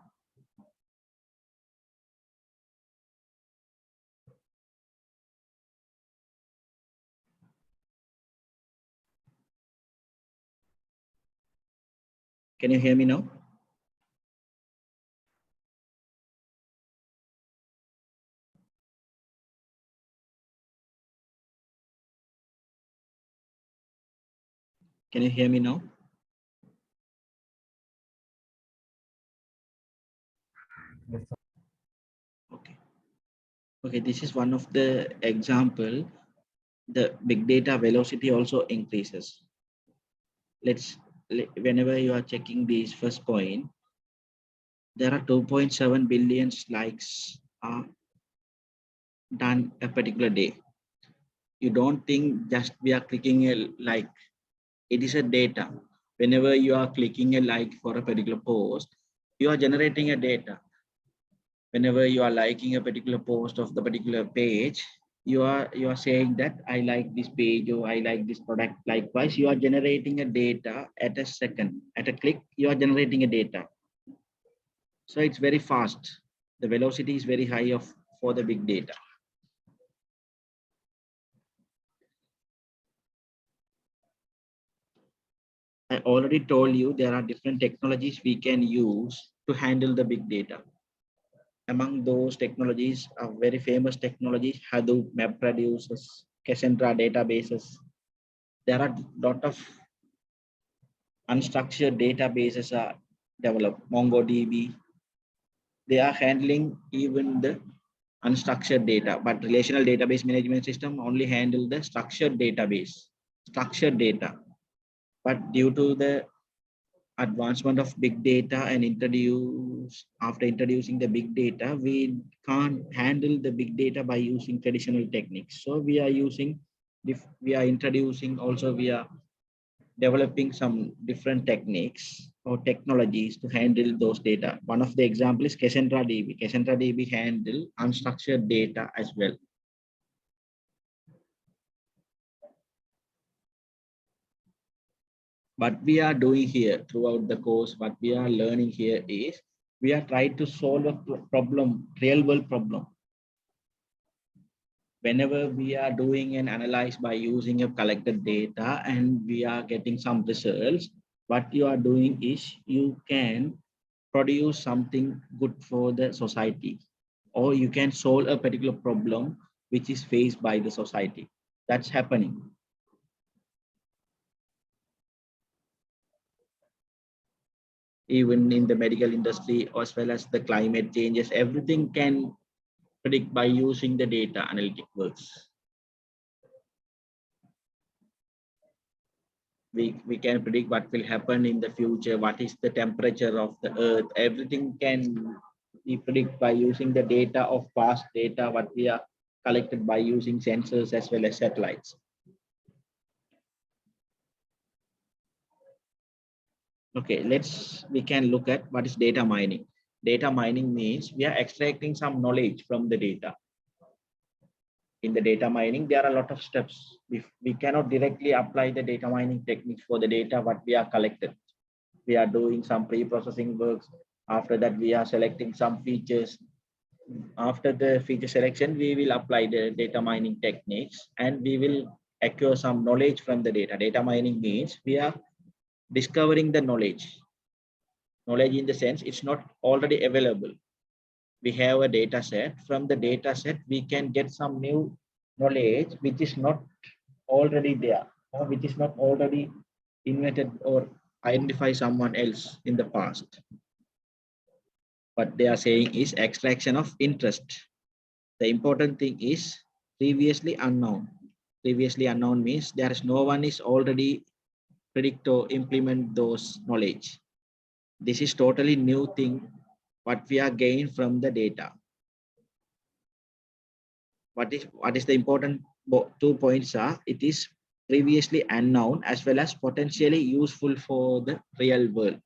Can you hear me now? Can you hear me now? Yes, sir. Okay. Okay, this is one of the example. The big data velocity also increases. Whenever you are checking this first point, there are 2.7 billion likes are done a particular day. You don't think just we are clicking a like, it is a data. Whenever you are clicking a like for a particular post, you are generating a data. Whenever you are liking a particular post of the particular page, you are saying that I like this page or I like this product. Likewise, you are generating a data at a second. At a click, you are generating a data. So it's very fast. The velocity is very high for the big data. I already told you there are different technologies we can use to handle the big data. Among those technologies are very famous technologies: Hadoop, MapReduce, Cassandra databases. There are a lot of unstructured databases are developed. MongoDB, they are handling even the unstructured data, but relational database management system only handle the structured data. But due to the advancement of big data and after introducing the big data, we can't handle the big data by using traditional techniques. So we are developing some different techniques or technologies to handle those data. One of the examples is Cassandra DB. Cassandra DB handle unstructured data as well. What we are doing here throughout the course, what we are learning here is we are trying to solve a problem, real world problem. Whenever we are doing an analyze by using a collected data and we are getting some results, what you are doing is you can produce something good for the society, or you can solve a particular problem which is faced by the society. That's happening. Even in the medical industry, as well as the climate changes, everything can predict by using the data analytic works. We can predict what will happen in the future, what is the temperature of the earth. Everything can be predicted by using the data of past data, what we are collected by using sensors as well as satellites. Okay, we can look at what is data mining. Data mining means we are extracting some knowledge from the data. In the data mining, there are a lot of steps. We cannot directly apply the data mining techniques for the data what we are collected. We are doing some pre-processing works. After that, we are selecting some features. After the feature selection, we will apply the data mining techniques and we will acquire some knowledge from the data. Data mining means we are discovering the knowledge. Knowledge in the sense it's not already available. We have a data set. From the data set, we can get some new knowledge which is not already there, or which is not already invented or identify someone else in the past. What they are saying is extraction of interest. The important thing is previously unknown. Previously unknown means there is no one is already predict or implement those knowledge. This is totally new thing what we are gained from the data. What is the important 2 points are, it is previously unknown as well as potentially useful for the real world.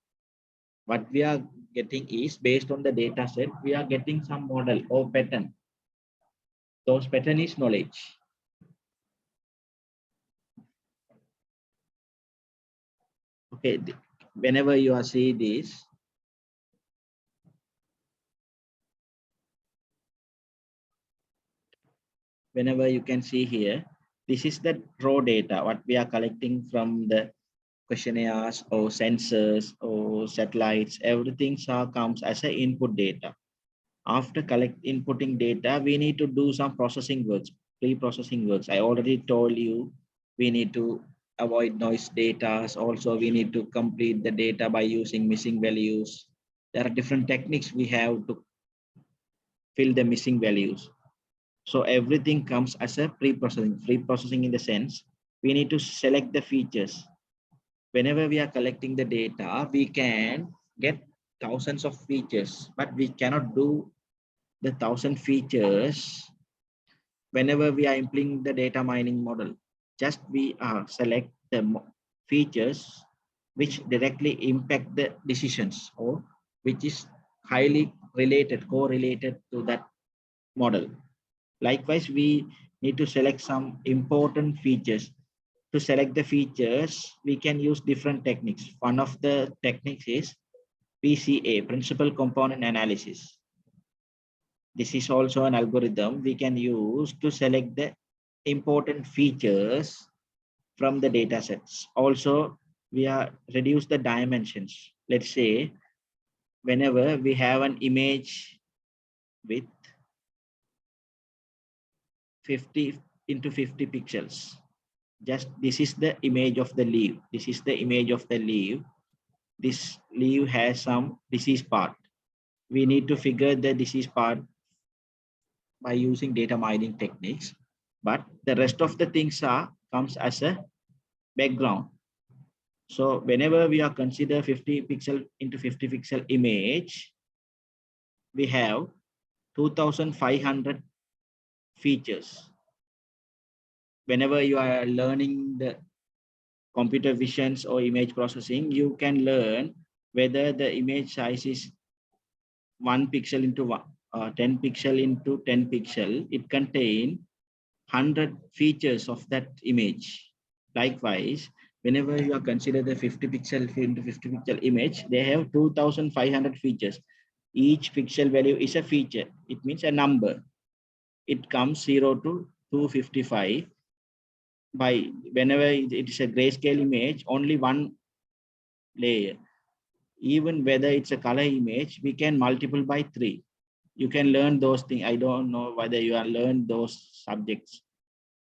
What we are getting is based on the data set, we are getting some model or pattern. Those pattern is knowledge. Okay, whenever you are seeing this, whenever you can see here, this is the raw data what we are collecting from the questionnaires or sensors or satellites, everything comes as a input data. After inputting data, we need to do some processing works, pre-processing works. I already told you we need to avoid noise data. Also, we need to complete the data by using missing values. There are different techniques we have to fill the missing values. So everything comes as a pre-processing. Pre-processing in the sense, we need to select the features. Whenever we are collecting the data, we can get thousands of features, but we cannot do the 1,000 features whenever we are implementing the data mining model. Just we select the features which directly impact the decisions or which is highly related, correlated to that model. Likewise, we need to select some important features. To select the features, we can use different techniques. One of the techniques is PCA, Principal Component Analysis. This is also an algorithm we can use to select the important features from the data sets. Also, we are reduce the dimensions. Let's say whenever we have an image with 50 into 50 pixels, just this is the image of the leaf. This is the image of the leaf. This leaf has some disease part. We need to figure the disease part by using data mining techniques, but the rest of the things comes as a background. So whenever we are consider 50 pixel into 50 pixel image, we have 2,500 features. Whenever you are learning the computer visions or image processing, you can learn whether the image size is 1 pixel into 10 pixel into 10 pixel. It contains 100 features of that image. Likewise, whenever you are consider the 50 pixel into 50 pixel image, they have 2,500 features. Each pixel value is a feature. It means a number. It comes 0 to 255. By whenever it is a grayscale image, only one layer. Even whether it's a color image, we can multiple by 3. You can learn those things. I don't know whether you are learned those subjects,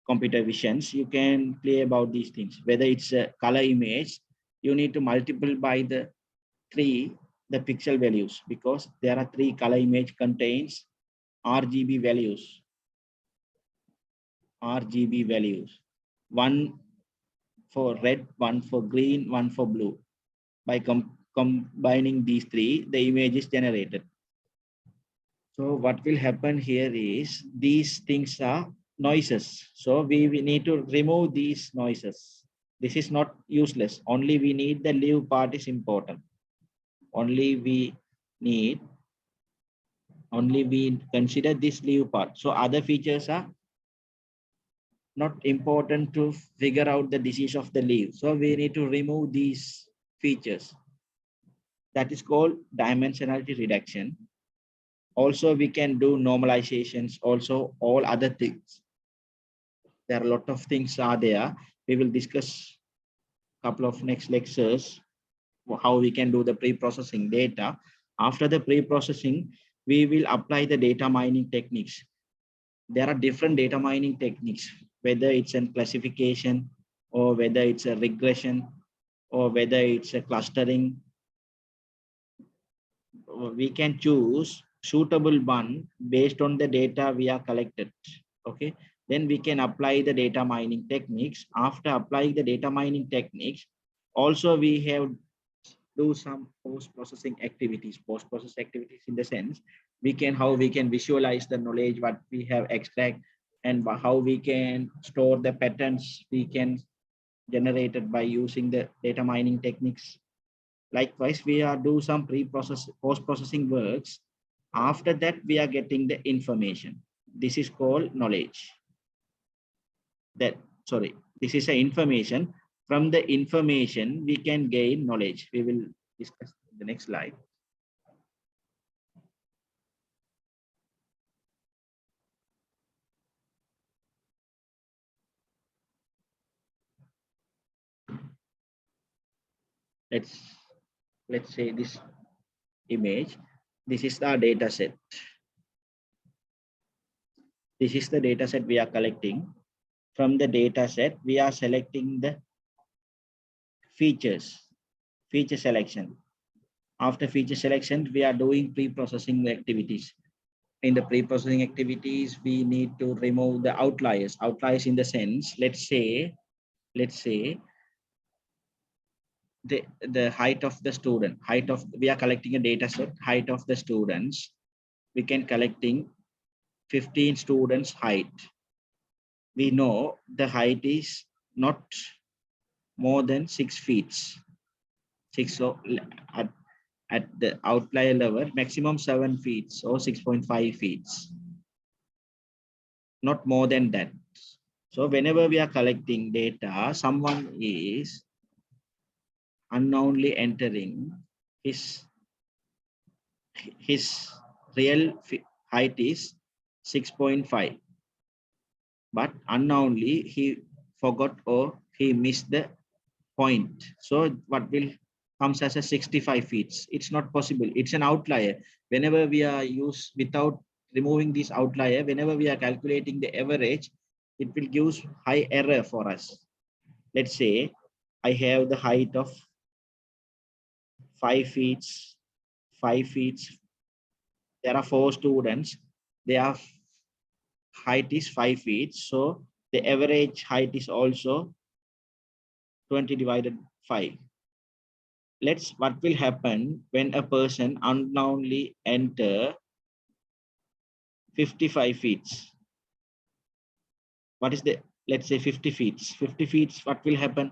computer visions. You can play about these things. Whether it's a color image, you need to multiple by the 3 the pixel values, because there are 3 color image contains RGB values. RGB values. One for red, one for green, one for blue. By combining these 3, the image is generated. So what will happen here is these things are noises. So we need to remove these noises. This is not useless. Only we need the leave part is important. Only we consider this leave part. So other features are not important to figure out the disease of the leaf. So we need to remove these features. That is called dimensionality reduction. Also, we can do normalizations, also all other things. There are a lot of things are there. We will discuss a couple of next lectures, how we can do the pre-processing data. After the pre-processing, we will apply the data mining techniques. There are different data mining techniques, whether it's a classification or whether it's a regression or whether it's a clustering. We can choose suitable one based on the data we are collected. Okay, then we can apply the data mining techniques. After applying the data mining techniques, also we have do some post-processing activities. Post-process activities in the sense how we can visualize the knowledge what we have extract, and how we can store the patterns we can generated by using the data mining techniques. Likewise, we are do some post-processing works. After that, we are getting the information. This is called knowledge. This is a information. From the information, we can gain knowledge. We will discuss in the next slide. let's say this image. This is the data set. This is the data set we are collecting. From the data set, we are selecting the feature selection. After feature selection, we are doing pre-processing activities. In the pre-processing activities, we need to remove the outliers. Outliers in the sense, let's say the height of the student, we are collecting a data set, height of the students. We can collecting 15 students height. We know the height is not more than 6 feet. So at the outlier level, maximum 7 feet or 6.5 feet. Not more than that. So whenever we are collecting data, someone is unknownly entering his real height is 6.5, but unknownly he forgot or he missed the point. So what will comes as a 65 feet? It's not possible. It's an outlier. Whenever we are used without removing this outlier, whenever we are calculating the average, it will give high error for us. Let's say I have the height of 5 feet. There are 4 students. Their height is 5 feet. So the average height is also 20 divided 5. What will happen when a person unknownly enter 55 feet? What is the, let's say 50 feet. 50 feet, what will happen?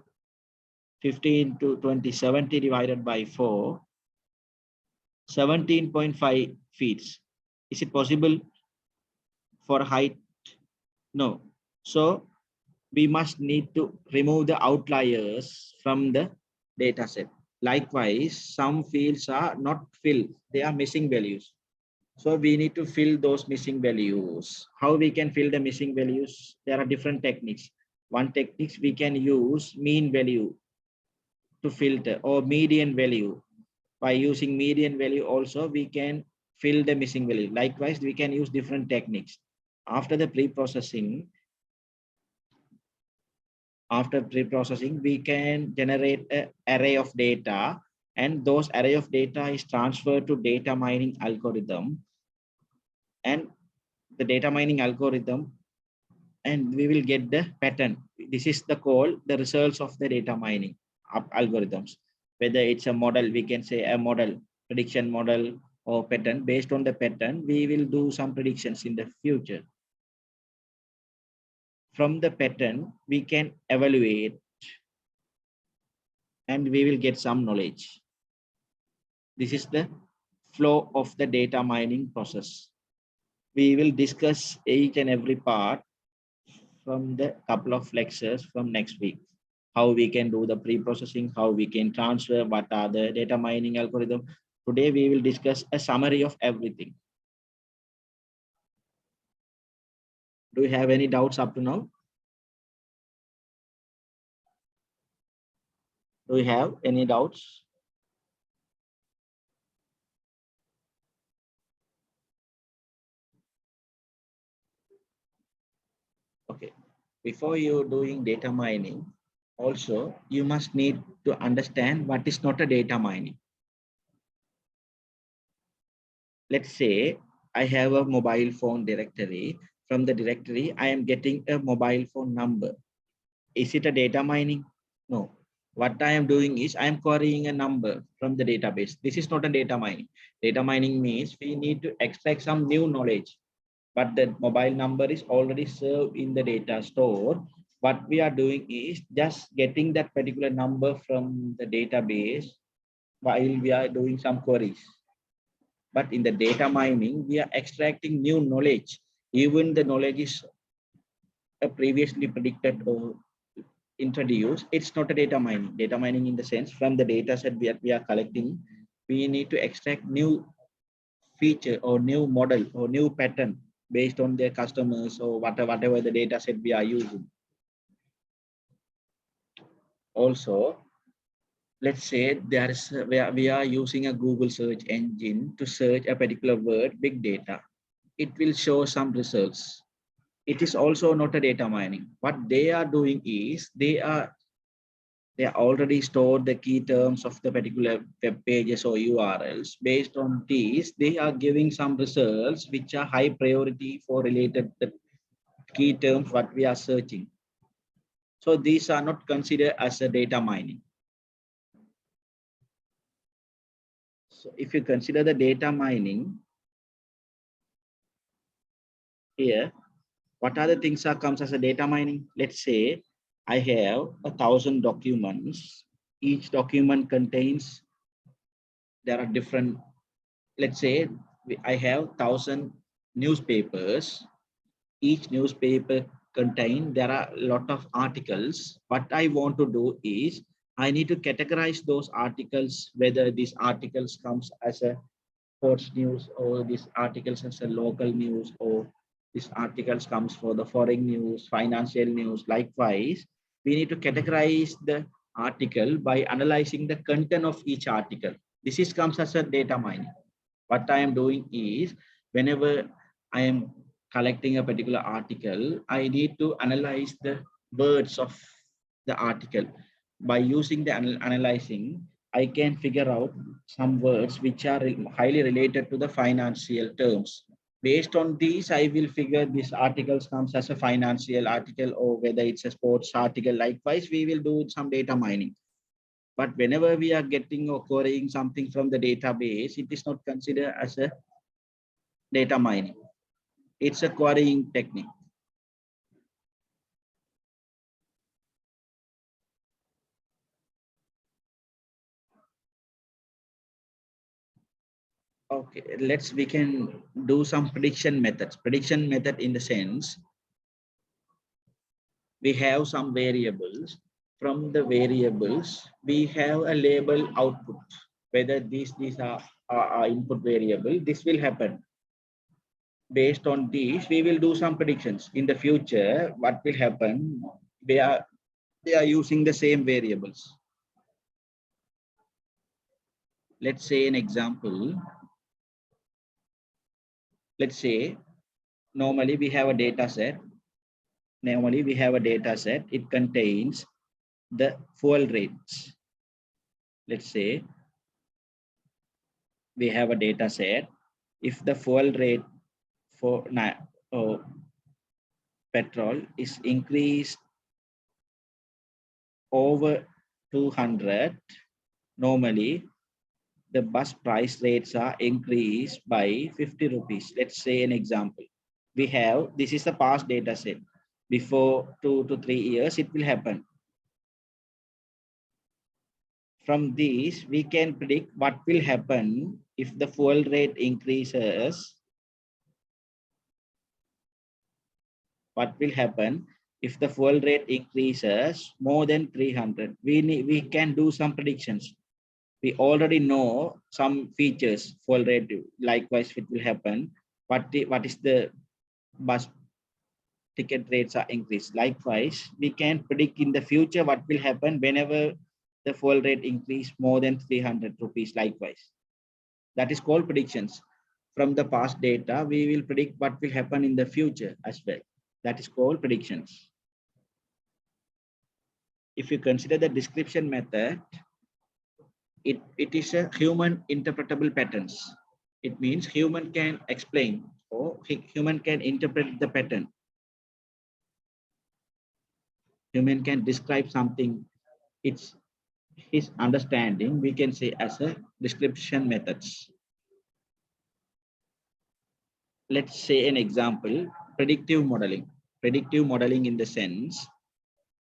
50 into 20, 70 divided by 4, 17.5 feet. Is it possible for height? No. So we must need to remove the outliers from the data set. Likewise, some fields are not filled. They are missing values. So we need to fill those missing values. How we can fill the missing values? There are different techniques. One technique, we can use mean value to filter, or median value. By using median value also, we can fill the missing value. Likewise, we can use different techniques. After pre-processing, we can generate an array of data, and those array of data is transferred to data mining algorithm. And the data mining algorithm, and we will get the pattern. This is the results of the data mining algorithms. Whether it's a model, we can say a model, prediction model, or pattern. Based on the pattern, we will do some predictions in the future. From the pattern, we can evaluate and we will get some knowledge. This is the flow of the data mining process. We will discuss each and every part from the couple of lectures from next week. How we can do the pre-processing, how we can transfer, what are the data mining algorithm. Today we will discuss a summary of everything. Do you have any doubts up to now? Do you have any doubts? Okay, before you doing data mining, also you must need to understand what is not a data mining. Let's say I have a mobile phone directory. From the directory, I am getting a mobile phone number. Is it a data mining? No. What I am doing is I am querying a number from the database. This is not a data mining. Data mining means we need to extract some new knowledge, but the mobile number is already served in the data store. What we are doing is just getting that particular number from the database while we are doing some queries. But in the data mining, we are extracting new knowledge. Even the knowledge is previously predicted or introduced, it's not a data mining. Data mining in the sense, from the data set we are collecting, we need to extract new feature or new model or new pattern based on their customers or whatever the data set we are using. Also, let's say there is we are using a Google search engine to search a particular word, big data. It will show some results. It is also not a data mining. What they are doing is they already stored the key terms of the particular web pages or URLs. Based on these, they are giving some results which are high priority for related the key terms what we are searching. So these are not considered as a data mining. So if you consider the data mining here, what are the things that comes as a data mining? Let's say I have 1,000 documents. Each document contains, there are different, let's say I have 1,000 newspapers. Each newspaper contain, there are a lot of articles. What I want to do is I need to categorize those articles, whether these articles comes as a sports news or these articles as a local news, or these articles comes for the foreign news, financial news. Likewise, we need to categorize the article by analyzing the content of each article. This is comes as a data mining. What I am doing is whenever I am collecting a particular article, I need to analyze the words of the article. By using the analyzing, I can figure out some words which are highly related to the financial terms. Based on these, I will figure this article comes as a financial article or whether it's a sports article. Likewise, we will do some data mining. But whenever we are getting or querying something from the database, it is not considered as a data mining. It's a querying technique. Okay, we can do some prediction methods. Prediction method in the sense, we have some variables. From the variables, we have a label output. Whether these are input variable, this will happen. Based on these, we will do some predictions. In the future, what will happen? They are using the same variables. Let's say an example. Let's say normally we have a data set. Normally we have a data set. It contains the fuel rates. Let's say we have a data set. If the fuel rate for petrol is increased over 200, normally the bus price rates are increased by 50 rupees. Let's say an example. We have, this is the past data set. Before 2 to 3 years, it will happen. From these, we can predict what will happen if the fuel rate increases. What will happen if the fuel rate increases more than 300? We can do some predictions. We already know some features, fuel rate, likewise it will happen. What is the bus ticket rates are increased. Likewise, we can predict in the future what will happen whenever the fuel rate increase more than 300 rupees. Likewise, that is called predictions. From the past data, we will predict what will happen in the future as well. That is called predictions. If you consider the description method, it is a human interpretable patterns. It means human can explain or human can interpret the pattern. Human can describe something. It's his understanding, we can say as a description methods. Let's say an example, predictive modeling. Predictive modeling in the sense,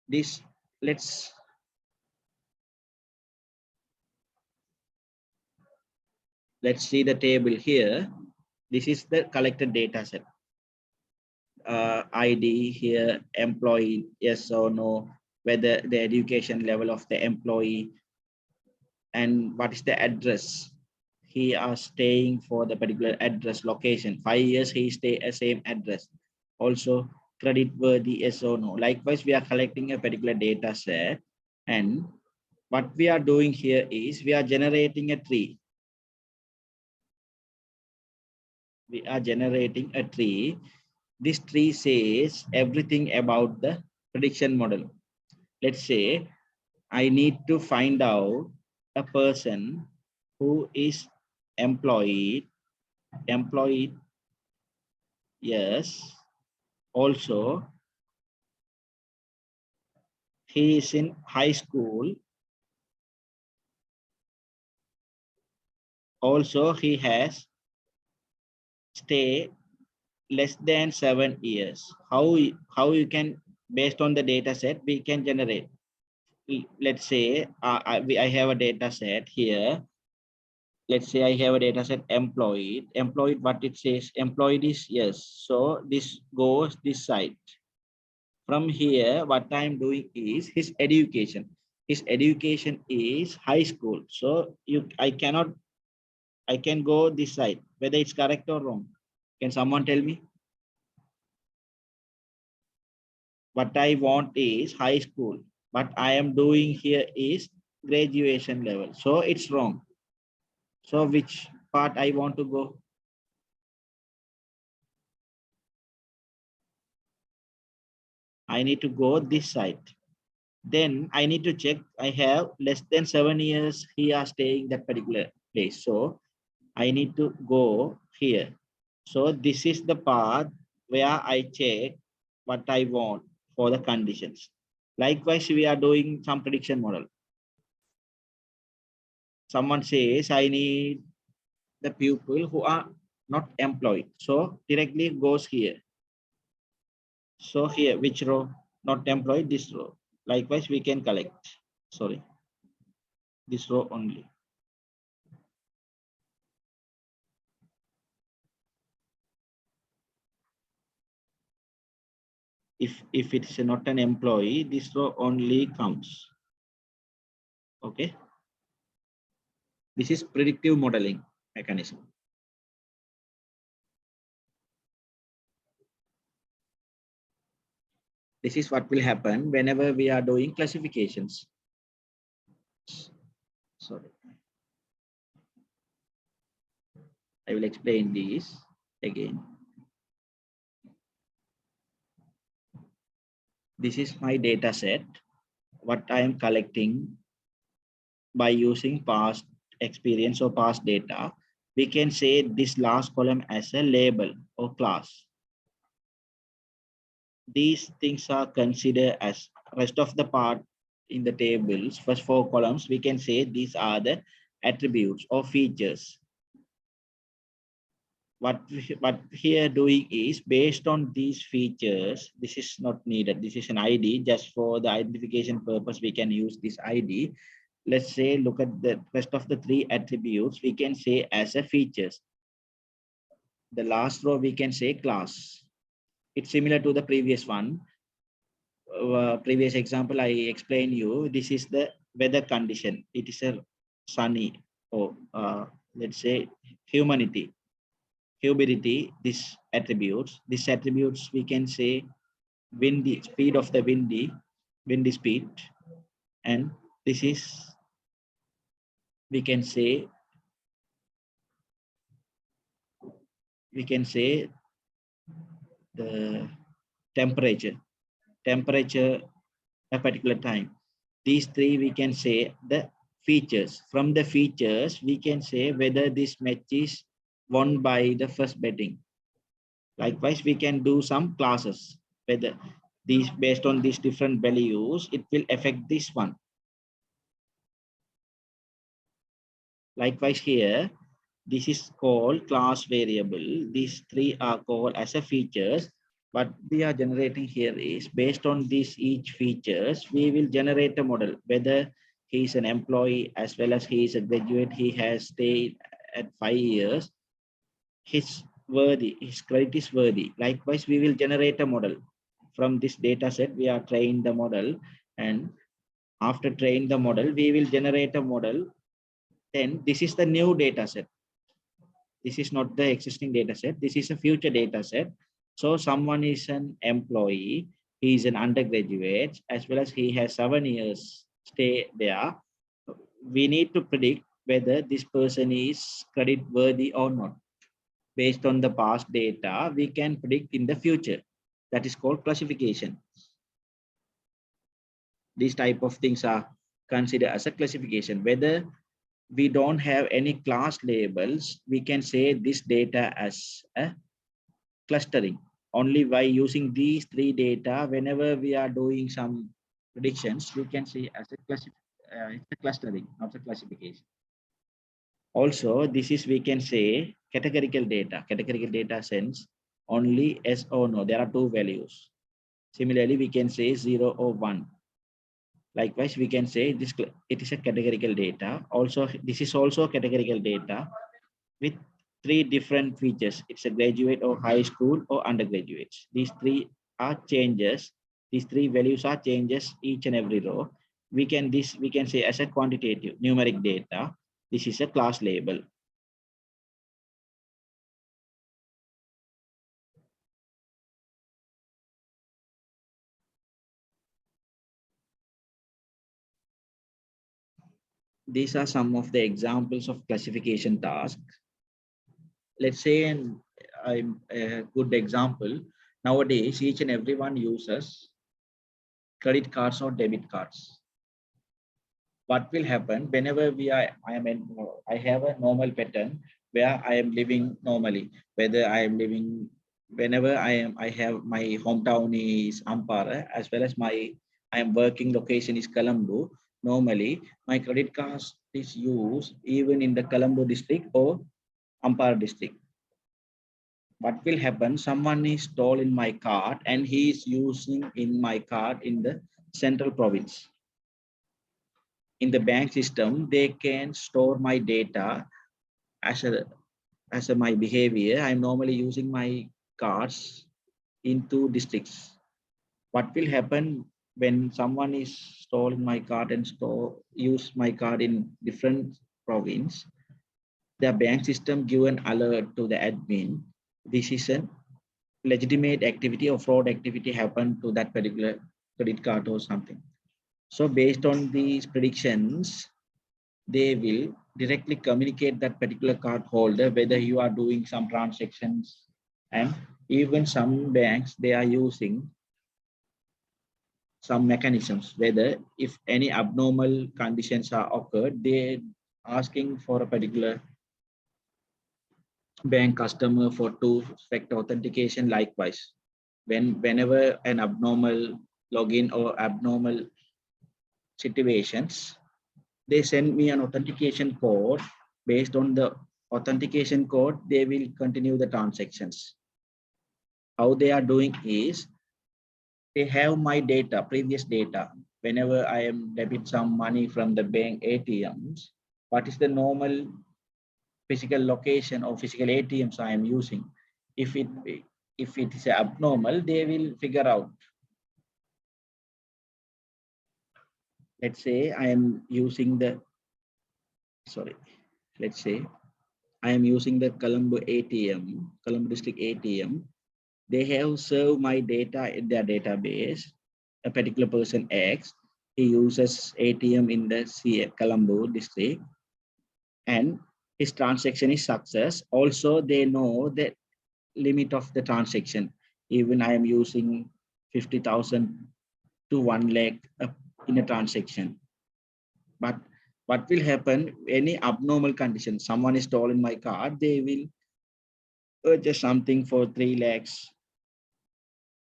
this, let's see the table here. This is the collected data set. ID here, employee, yes or no, whether the education level of the employee, and what is the address. He are staying for the particular address location. 5 years he stay at same address. Also credit worthy, yes or no. Likewise, we are collecting a particular data set, and what we are doing here is we are generating a tree. We are generating a tree. This tree says everything about the prediction model. Let's say I need to find out a person who is employed, yes. Also, he is in high school. Also, he has stay less than 7 years. How you can, based on the data set, we can generate. Let's say I have a data set here. Let's say I have a data set employed. What it says, employed is yes. So this goes this side. From here, what I'm doing is his education. His education is high school. So I can go this side, whether it's correct or wrong. Can someone tell me? What I want is high school. What I am doing here is graduation level. So it's wrong. So which part I want to go? I need to go this side. Then I need to check I have less than 7 years he are staying that particular place. So I need to go here. So this is the part where I check what I want for the conditions. Likewise, we are doing some prediction model. Someone says I need the people who are not employed. So directly goes here. So here, which row? Not employed, this row. Likewise, we can collect. Sorry, this row only. If it's not an employee, this row only comes. Okay. This is predictive modeling mechanism. This is what will happen whenever we are doing classifications. Sorry. I will explain this again. This is my data set, what I am collecting by using past experience or past data. We can say this last column as a label or class. These things are considered as rest of the part in the tables. First 4 columns, we can say these are the attributes or features. What here doing is based on these features, this is not needed. This is an ID just for the identification purpose. We can use this ID. Let's say, look at the rest of the 3 attributes. We can say as a features. The last row, we can say class. It's similar to the previous one. Previous example, I explained you, this is the weather condition. It is a sunny, or let's say humidity, this attributes. These attributes we can say windy, speed of the windy speed, and this is, we can say the temperature a particular time. These 3 we can say the features. From the features we can say whether this match is won by the first betting. Likewise, we can do some classes, whether these based on these different values, it will affect this one. Likewise here, this is called class variable. These 3 are called as a features. What we are generating here is based on these each features, we will generate a model, whether he is an employee as well as he is a graduate, he has stayed at 5 years, his credit is worthy. Likewise, we will generate a model. From this data set, we are trained the model, and after train the model, we will generate a model. Then this is the new data set. This is not the existing data set. This is a future data set. So someone is an employee, he is an undergraduate, as well as he has 7 years stay there. we need to predict whether this person is credit worthy or not. Based on the past data, we can predict in the future. That is called classification. These type of things are considered as a classification. Whether we don't have any class labels, we can say this data as a clustering. Only by using these three data, whenever we are doing some predictions, we can see as a it's a clustering, not a classification. Also, this is, we can say, categorical data. Categorical data sense only yes or no. There are two values. Similarly, we can say 0 or 1. Likewise, we can say this it is a categorical data. Also, this is also categorical data with three different features. It's a graduate or high school or undergraduates. These three are changes. These three values are changes each and every row. We can say as a quantitative numeric data. This is a class label. These are some of the examples of classification tasks. Let's say I'm a good example. Nowadays, each and everyone uses credit cards or debit cards. What will happen whenever I have a normal pattern where I am living normally, whether I am living, whenever I have my hometown is Ampara, as well as I am working location is Colombo. Normally, my credit card is used even in the Colombo district or Ampara district. What will happen? Someone is stolen my card and he is using in my card in the central province. In the bank system, they can store my data as my behavior. I'm normally using my cards in two districts. What will happen when someone is stolen my card and use my card in different province? The bank system give an alert to the admin. This is a legitimate activity or fraud activity happened to that particular credit card or something. So based on these predictions, they will directly communicate that particular card holder whether you are doing some transactions. And even some banks, they are using some mechanisms, whether if any abnormal conditions are occurred, they asking for a particular bank customer for two-factor authentication. Likewise, whenever an abnormal login or abnormal situations, they send me an authentication code. Based on the authentication code, they will continue the transactions. How they are doing is, they have my data, previous data. Whenever I am debit some money from the bank ATMs, what is the normal physical location or physical ATMs I am using? If it is abnormal, they will figure out. Let's say I am using the, let's say I am using the Colombo ATM, Colombo district ATM. They have served my data in their database. A particular person X, he uses ATM in the Colombo district, and his transaction is success. Also, they know the limit of the transaction. Even I am using 50,000 to 1 lakh in a transaction. But what will happen? Any abnormal condition, someone is stolen my card, they will purchase something for 3 lakhs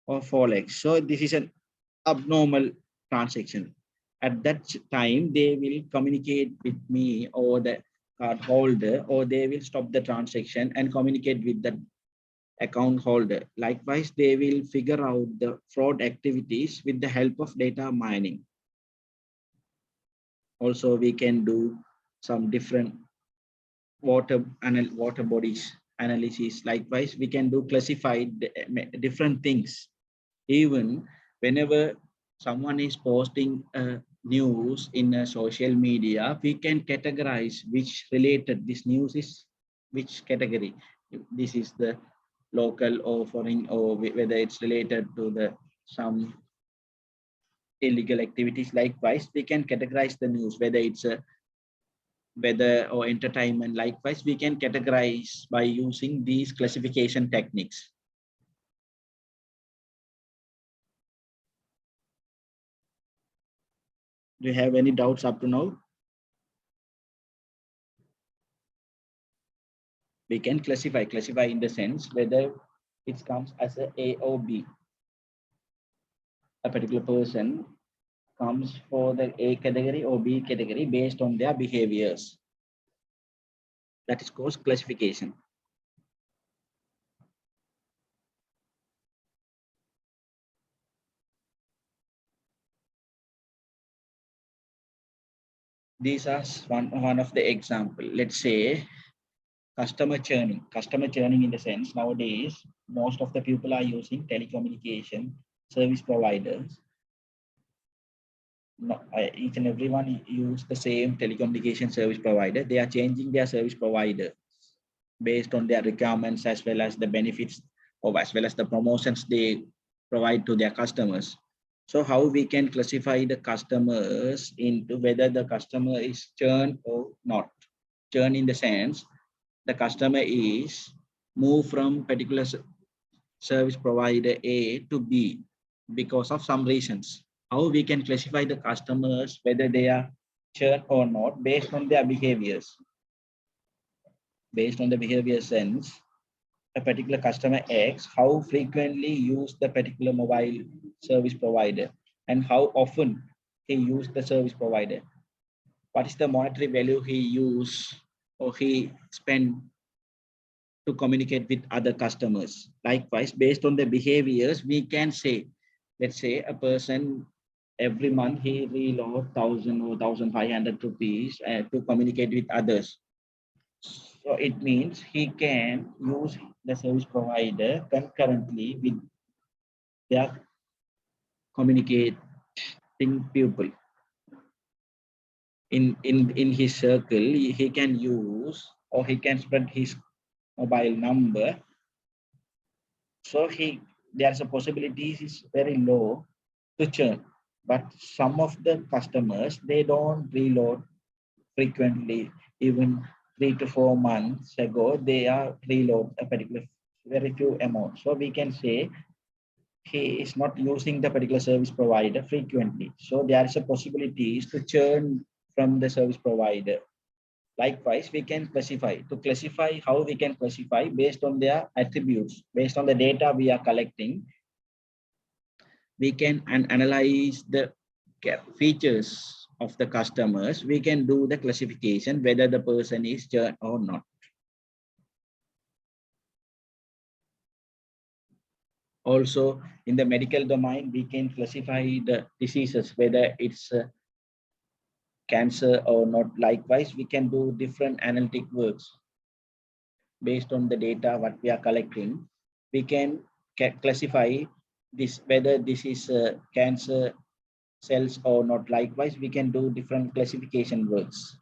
or 4 lakhs. So this is an abnormal transaction. At that time, they will communicate with me or the card holder, or they will stop the transaction and communicate with the account holder. Likewise, they will figure out the fraud activities with the help of data mining. Also, we can do some different water bodies analysis. Likewise, we can do classified different things. Even whenever someone is posting news in a social media, we can categorize which related this news is, which category. This is the local or foreign, or whether it's related to the some illegal activities. Likewise, we can categorize the news, whether it's a weather or entertainment. Likewise, we can categorize by using these classification techniques. Do you have any doubts up to now? We can classify in the sense whether it comes as A or B. A particular person comes for the A category or B category based on their behaviors. That is called classification. These are one of the example. Let's say customer churning. Customer churning in the sense nowadays, most of the people are using telecommunication service providers. Each and everyone use the same telecommunication service provider. They are changing their service provider based on their requirements as well as the benefits or as well as the promotions they provide to their customers. So how we can classify the customers into whether the customer is churn or not. Churn in the sense the customer is moved from particular service provider A to B because of some reasons. How we can classify the customers whether they are churn or not based on their behaviors. Based on the behavior sense, a particular customer X, how frequently use the particular mobile service provider and how often he use the service provider. What is the monetary value he use or he spend to communicate with other customers. Likewise, based on the behaviors, we can say, let's say a person every month he reload 1,000 or 1,500 rupees to communicate with others. So it means he can use the service provider concurrently with their communicating people. In his circle, he can use or he can spread his mobile number. So there's a possibility is very low to churn. But some of the customers, they don't reload frequently. Even 3 to 4 months ago, they are reload a particular very few amount. So we can say he is not using the particular service provider frequently. So there is a possibility to churn from the service provider. Likewise, we can classify. To classify, how we can classify based on their attributes, based on the data we are collecting, we can analyze the features of the customers. We can do the classification whether the person is churn or not. Also, in the medical domain, we can classify the diseases, whether it's cancer or not. Likewise, we can do different analytic works based on the data what we are collecting. We can classify this whether this is cancer cells or not. Likewise, we can do different classification works.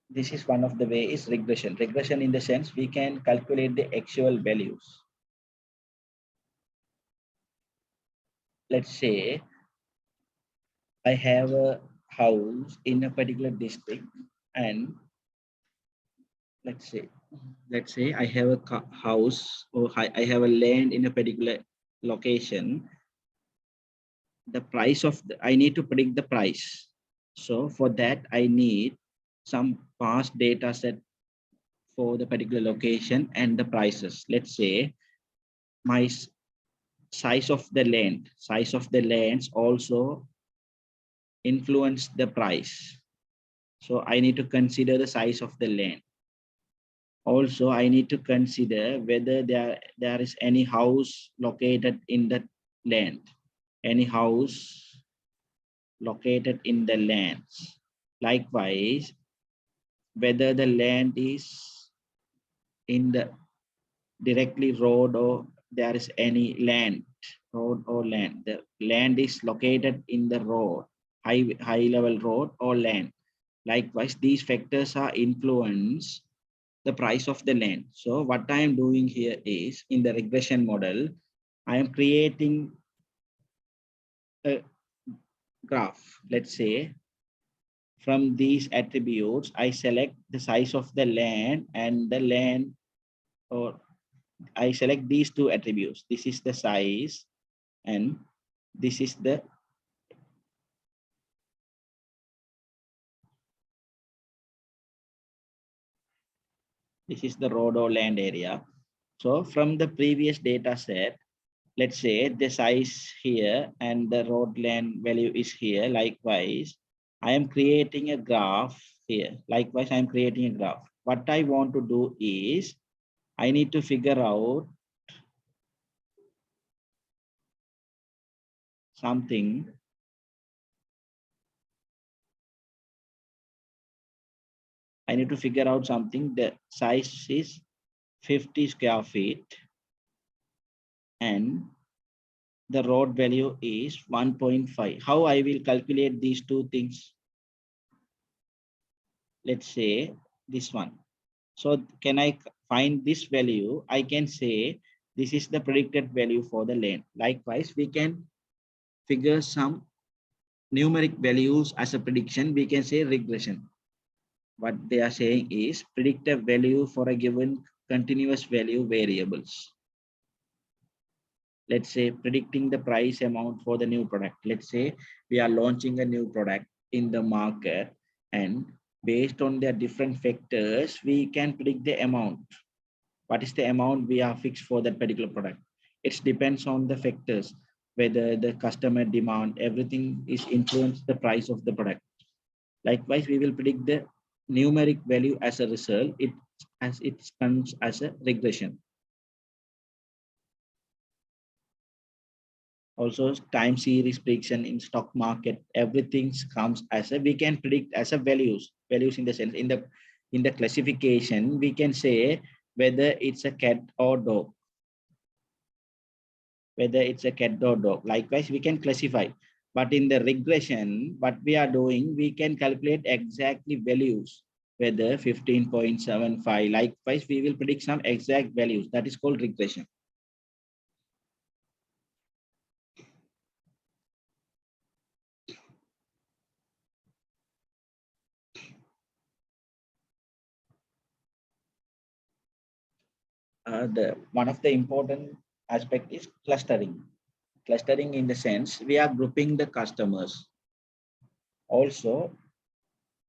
This is one of the way is regression. Regression in the sense we can calculate the actual values. Let's say I have a house in a particular district, and let's say I have a house or I have a land in a particular location. The price of I need to predict the price. So for that, I need some past data set for the particular location and the prices. Let's say my size of the lands also influence the price. So I need to consider the size of the land. Also, I need to consider whether there is any house located in the land, any house located in the lands. Likewise, whether the land is in the directly road or there is any road or land. The land is located in the road, high level road or land. Likewise, these factors are influence the price of the land. So what I am doing here is, in the regression model, I am creating a graph. Let's say from these attributes, I select the size of the land and the land, or I select these two attributes. This is the size and this is the road or land area. So from the previous data set, let's say the size here and the road land value is here. Likewise, I am creating a graph here. Likewise, I am creating a graph. What I want to do is, I need to figure out something. I need to figure out something. The size is 50 square feet and the road value is 1.5. How I will calculate these two things? Let's say this one. So can I find this value? I can say this is the predicted value for the land. Likewise, we can figure some numeric values as a prediction. We can say regression. What they are saying is predict a value for a given continuous value variables. Let's say predicting the price amount for the new product. Let's say we are launching a new product in the market, and based on their different factors, we can predict the amount. What is the amount we are fixed for that particular product? It depends on the factors, whether the customer demand, everything is influenced the price of the product. Likewise, we will predict the numeric value as a result. It comes as a regression. Also, time series prediction in stock market, everything comes as a, we can predict as a values in the sense, in the classification, we can say whether it's a cat or dog, Likewise, we can classify. But in the regression, what we are doing, we can calculate exactly values, whether 15.75. Likewise, we will predict some exact values. That is called regression. One of the important aspect is clustering. Clustering in the sense, we are grouping the customers. Also,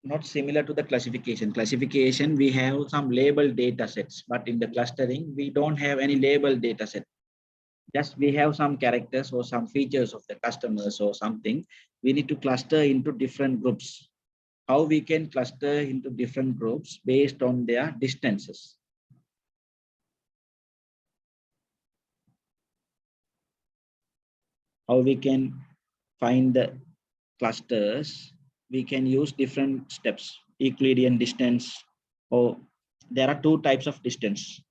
not similar to the classification. Classification, we have some labeled data sets, but in the clustering, we don't have any labeled data set. Just we have some characters or some features of the customers or something. We need to cluster into different groups. How we can cluster into different groups based on their distances. How we can find the clusters? We can use different steps, Euclidean distance, or there are two types of distance.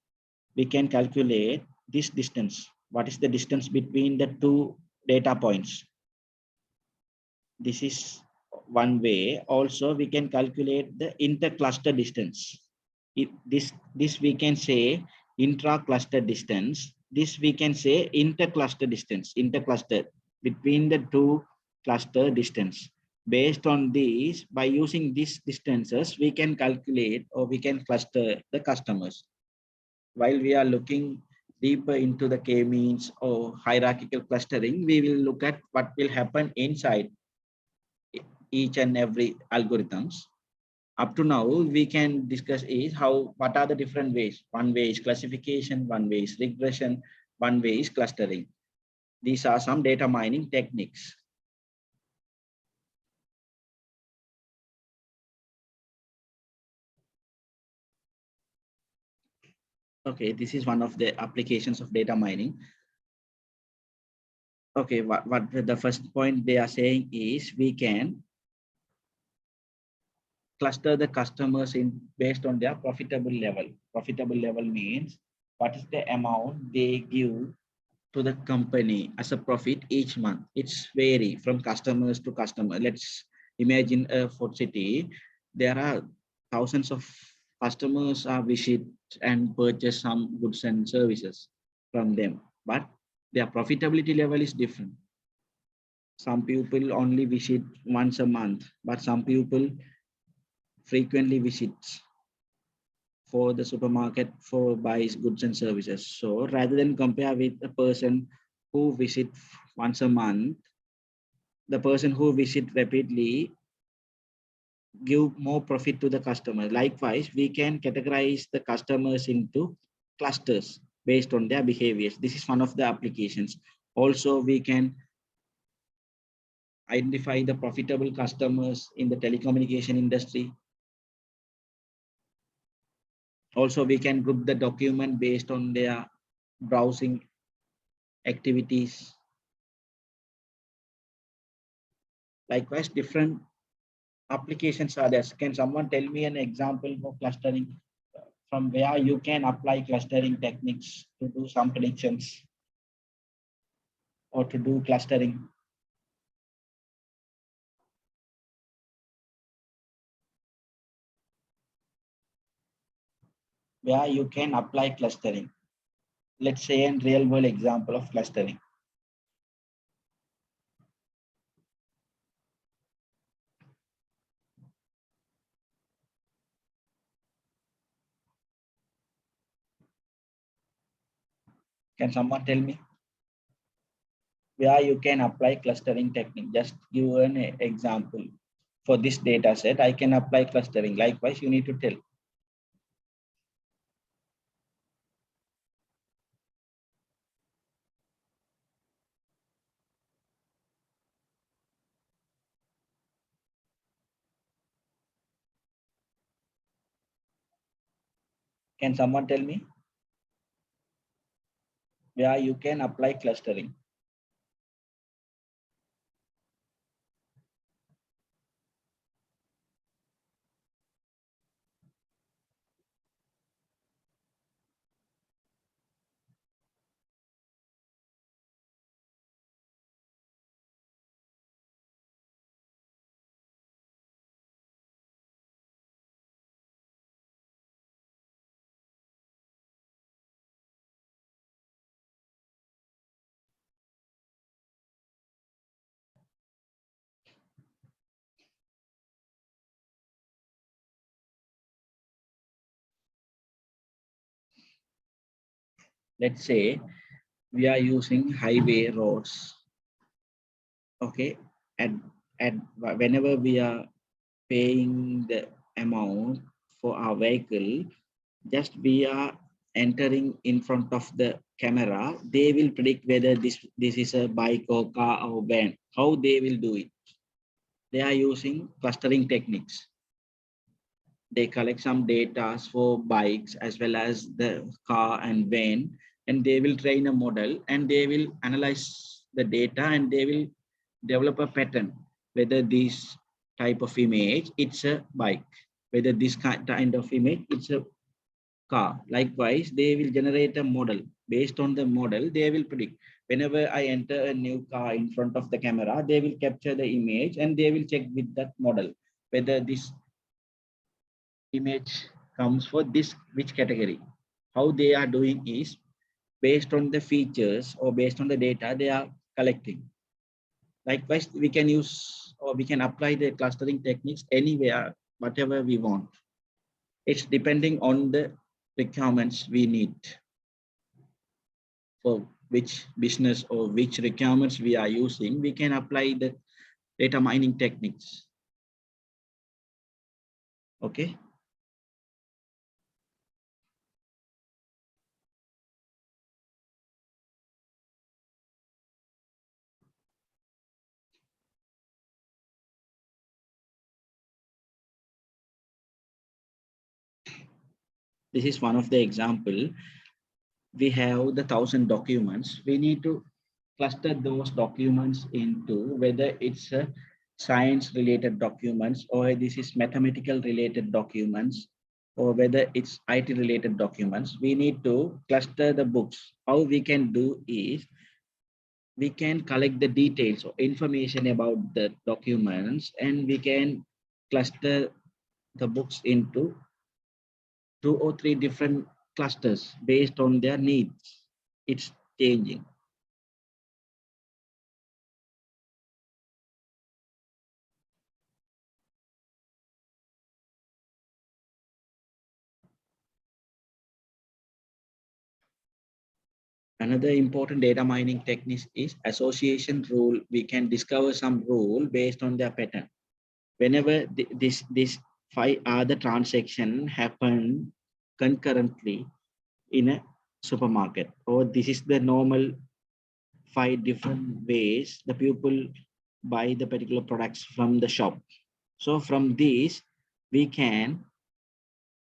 We can calculate this distance. What is the distance between the two data points? This is one way. Also, we can calculate the intercluster distance. This we can say intra-cluster distance. This we can say intercluster distance, intercluster between the two cluster distance. Based on these, by using these distances, we can calculate or we can cluster the customers. While we are looking deeper into the k-means or hierarchical clustering, we will look at what will happen inside each and every algorithms. Up to now, we can discuss is what are the different ways. One way is classification, one way is regression, one way is clustering. These are some data mining techniques. Okay, this is one of the applications of data mining. Okay, what the first point they are saying is we can cluster the customers in based on their profitable level. Profitable level means what is the amount they give to the company as a profit each month. It's vary from customers to customer. Let's imagine a food city. There are thousands of customers are visit and purchase some goods and services from them, but their profitability level is different. Some people only visit once a month, but some people frequently visits for the supermarket for buys goods and services. So rather than compare with a person who visit once a month, the person who visit repeatedly give more profit to the customer. Likewise, we can categorize the customers into clusters based on their behaviors. This is one of the applications. Also, we can identify the profitable customers in the telecommunication industry. Also, we can group the document based on their browsing activities. Likewise, different applications are there. Can someone tell me an example of clustering from where you can apply clustering techniques to do some predictions or to do clustering? Where you can apply clustering. Let's say a real world example of clustering. Can someone tell me where you can apply clustering technique? Just give an example. For this data set, I can apply clustering. Likewise, you need to tell. Can someone tell me where you can apply clustering? Let's say we are using highway roads. Okay, and whenever we are paying the amount for our vehicle, just we are entering in front of the camera, they will predict whether this is a bike or car or van. How they will do it? They are using clustering techniques. They collect some data for bikes as well as the car and van, and they will train a model and they will analyze the data and they will develop a pattern whether this type of image it's a bike, whether this kind of image it's a car. Likewise, they will generate a model. Based on the model, they will predict. Whenever I enter a new car in front of the camera, they will capture the image and they will check with that model whether this image comes for this which category. How they are doing is based on the features or based on the data they are collecting. Likewise, we can use or we can apply the clustering techniques anywhere, whatever we want. It's depending on the requirements we need for which business or which requirements we are using. We can apply the data mining techniques. Okay. This is one of the example. We have the 1,000 documents. We need to cluster those documents into whether it's a science related documents or this is mathematical related documents or whether it's IT related documents. We need to cluster the books. How we can do is we can collect the details or information about the documents and we can cluster the books into 2 or 3 different clusters based on their needs. It's changing. Another important data mining technique is association rule. We can discover some rule based on their pattern. Whenever this 5 other transaction happen concurrently in a supermarket, or this is the normal 5 different ways the people buy the particular products from the shop. So from these, we can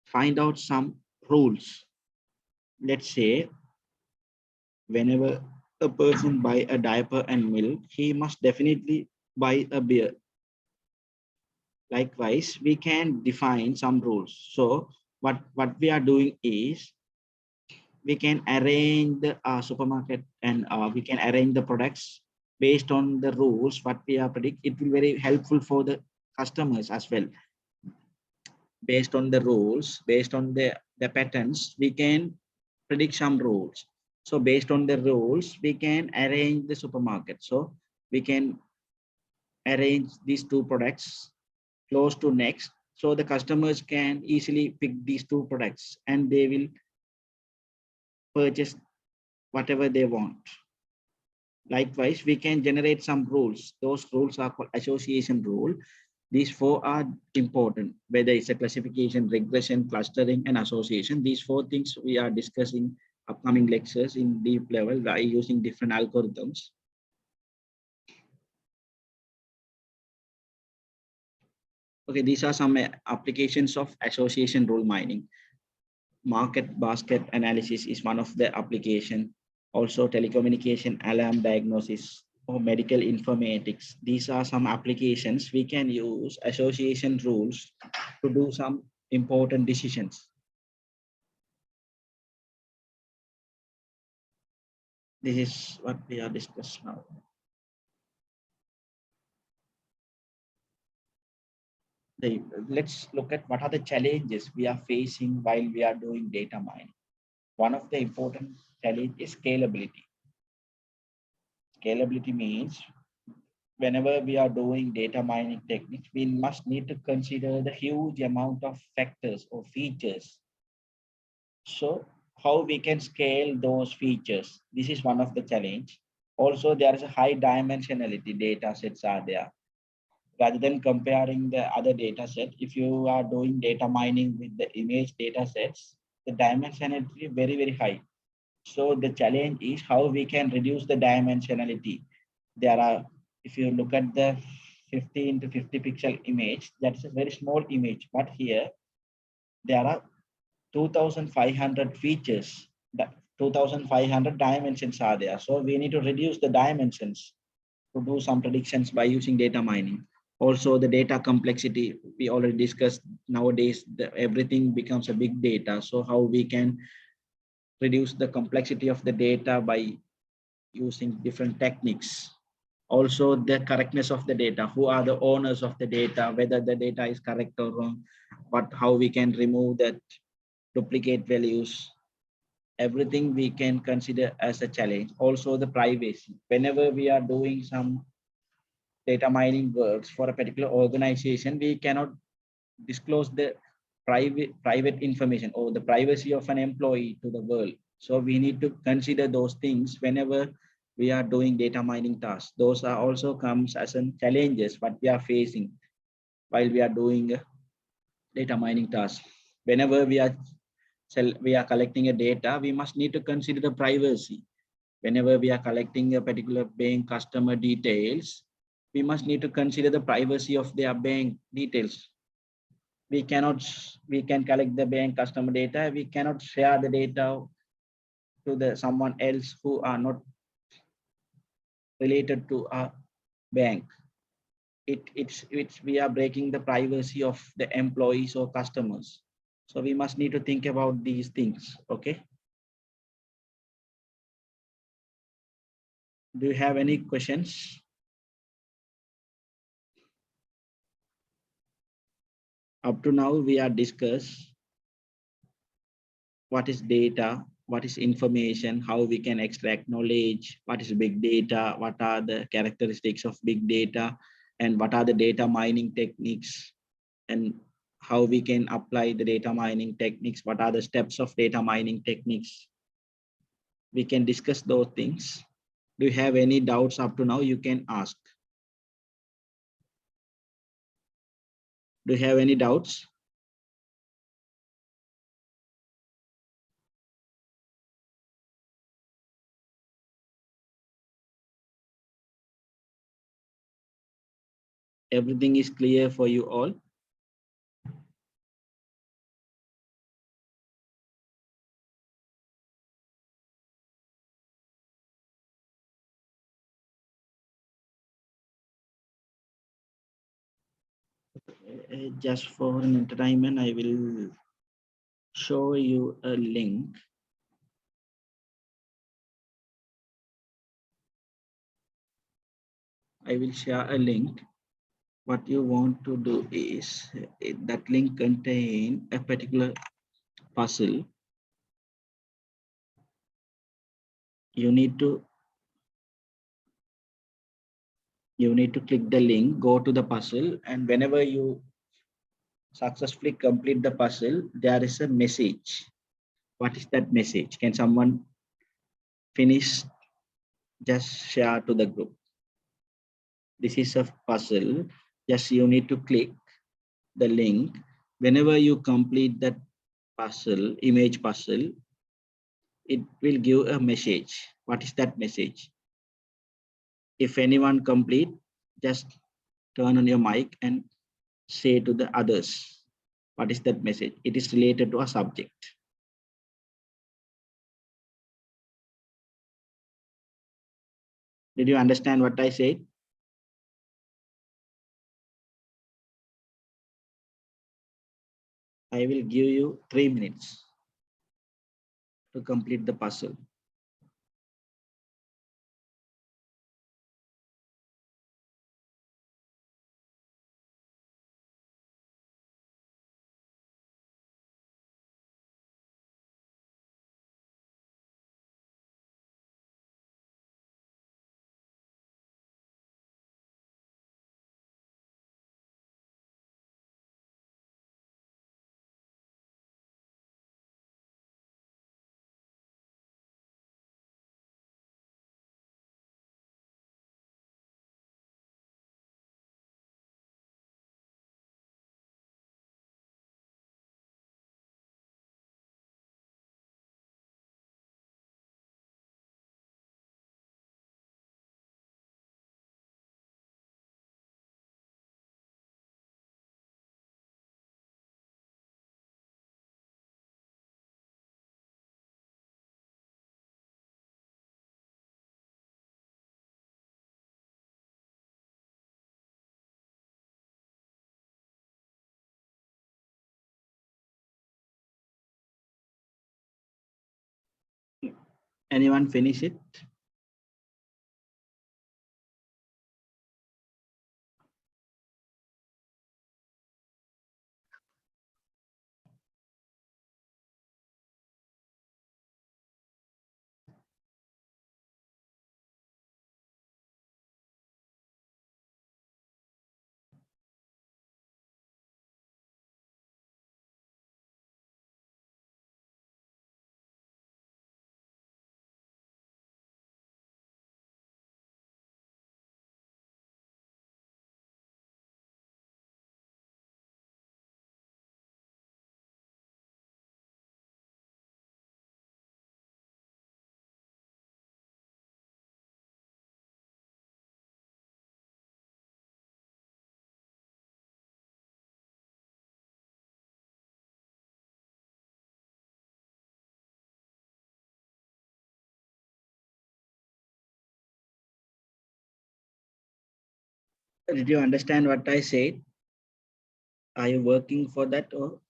find out some rules. Let's say whenever a person buy a diaper and milk, he must definitely buy a beer. Likewise, we can define some rules. So what we are doing is we can arrange the supermarket and we can arrange the products based on the rules what we are predict. It will be very helpful for the customers as well. Based on the rules, based on the patterns, we can predict some rules. So based on the rules, we can arrange the supermarket. So we can arrange these 2 products close to next. So the customers can easily pick these 2 products and they will purchase whatever they want. Likewise, we can generate some rules. Those rules are called association rule. These 4 are important, whether it's a classification, regression, clustering, and association. These 4 things we are discussing upcoming lectures in deep level by using different algorithms. Okay, these are some applications of association rule mining. Market basket analysis is one of the application. Also telecommunication alarm diagnosis or medical informatics. These are some applications we can use association rules to do some important decisions. This is what we are discussing now. Let's look at what are the challenges we are facing while we are doing data mining. One of the important challenge is scalability. Scalability means whenever we are doing data mining techniques, we must need to consider the huge amount of factors or features. So how we can scale those features? This is one of the challenge. Also, there is a high dimensionality data sets are there. Rather than comparing the other data set, if you are doing data mining with the image data sets, the dimensionality is very, very high. So the challenge is how we can reduce the dimensionality. There are, if you look at the 15 to 50 pixel image, that's a very small image, but here there are 2,500 features, that 2,500 dimensions are there. So we need to reduce the dimensions to do some predictions by using data mining. Also the data complexity, we already discussed. Nowadays, everything becomes a big data. So how we can reduce the complexity of the data by using different techniques. Also the correctness of the data, who are the owners of the data, whether the data is correct or wrong, how we can remove that duplicate values. Everything we can consider as a challenge. Also the privacy. Whenever we are doing some data mining works for a particular organization, we cannot disclose the private information or the privacy of an employee to the world. So we need to consider those things whenever we are doing data mining tasks. Those are also comes as an challenges what we are facing while we are doing data mining tasks. Whenever we are collecting a data, we must need to consider the privacy. Whenever we are collecting a particular bank customer details, we must need to consider the privacy of their bank details. We can collect the bank customer data. We cannot share the data to someone else who are not related to a bank. We are breaking the privacy of the employees or customers. So we must need to think about these things. Okay. Do you have any questions? Up to now, we are discussed what is data, what is information, how we can extract knowledge, what is big data, what are the characteristics of big data, and what are the data mining techniques, and how we can apply the data mining techniques, what are the steps of data mining techniques. We can discuss those things. Do you have any doubts up to now? You can ask. Do you have any doubts? Everything is clear for you all? Just for an entertainment, I will show you a link. I will share a link. What you want to do is that link contain a particular puzzle. You need to click the link, go to the puzzle, and whenever you successfully complete the puzzle, there is a message. What is that message? Can someone finish? Just share to the group. This is a puzzle. Just you need to click the link. Whenever you complete that puzzle, image puzzle, it will give a message. What is that message? If anyone complete, just turn on your mic and say to the others, what is that message? It is related to a subject. Did you understand what I said? I will give you 3 minutes to complete the puzzle. Anyone finish it? Did you understand what I said? Are you working for that or?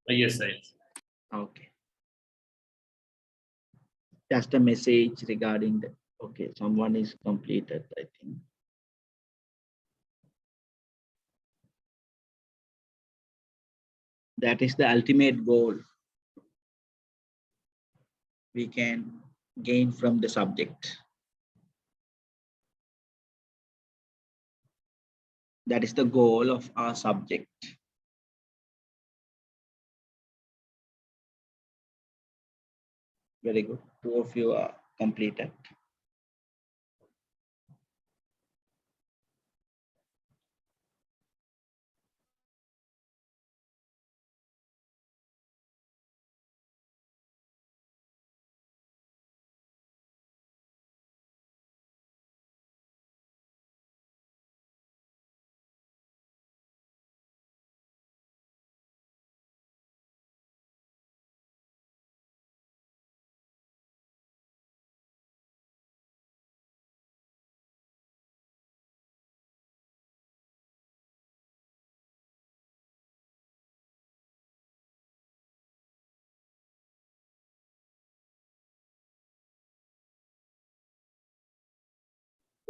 Yes, yes. Okay. Just a message regarding the, okay, someone is completed, I think. That is the ultimate goal we can gain from the subject. That is the goal of our subject. Very good. 2 of you are completed.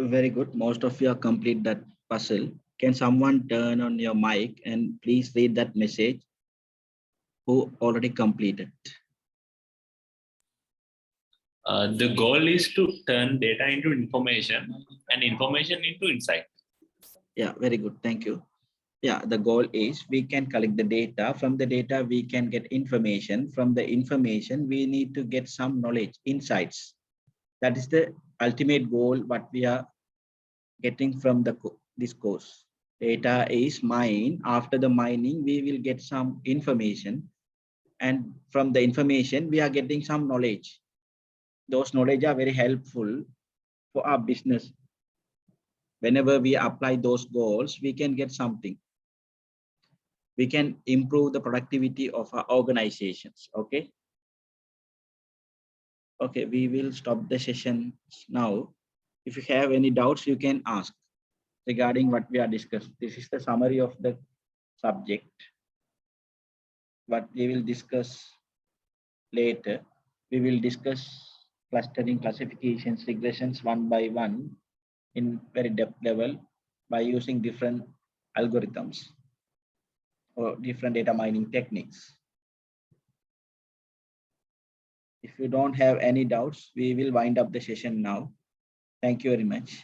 Very good. Most of you are complete that puzzle. Can someone turn on your mic and please read that message who already completed? The goal is to turn data into information and information into insight. Yeah, very good. Thank you. Yeah, the goal is we can collect the data. From the data, we can get information. From the information, we need to get some knowledge, insights. That is the ultimate goal, what we are getting from this course. Data is mined. After the mining, we will get some information. And from the information, we are getting some knowledge. Those knowledge are very helpful for our business. Whenever we apply those goals, we can get something. We can improve the productivity of our organizations. Okay. Okay, we will stop the session now. If you have any doubts, you can ask regarding what we are discussing. This is the summary of the subject. What we will discuss later. We will discuss clustering, classifications, regressions one by one in very depth level by using different algorithms or different data mining techniques. If you don't have any doubts, we will wind up the session now. Thank you very much.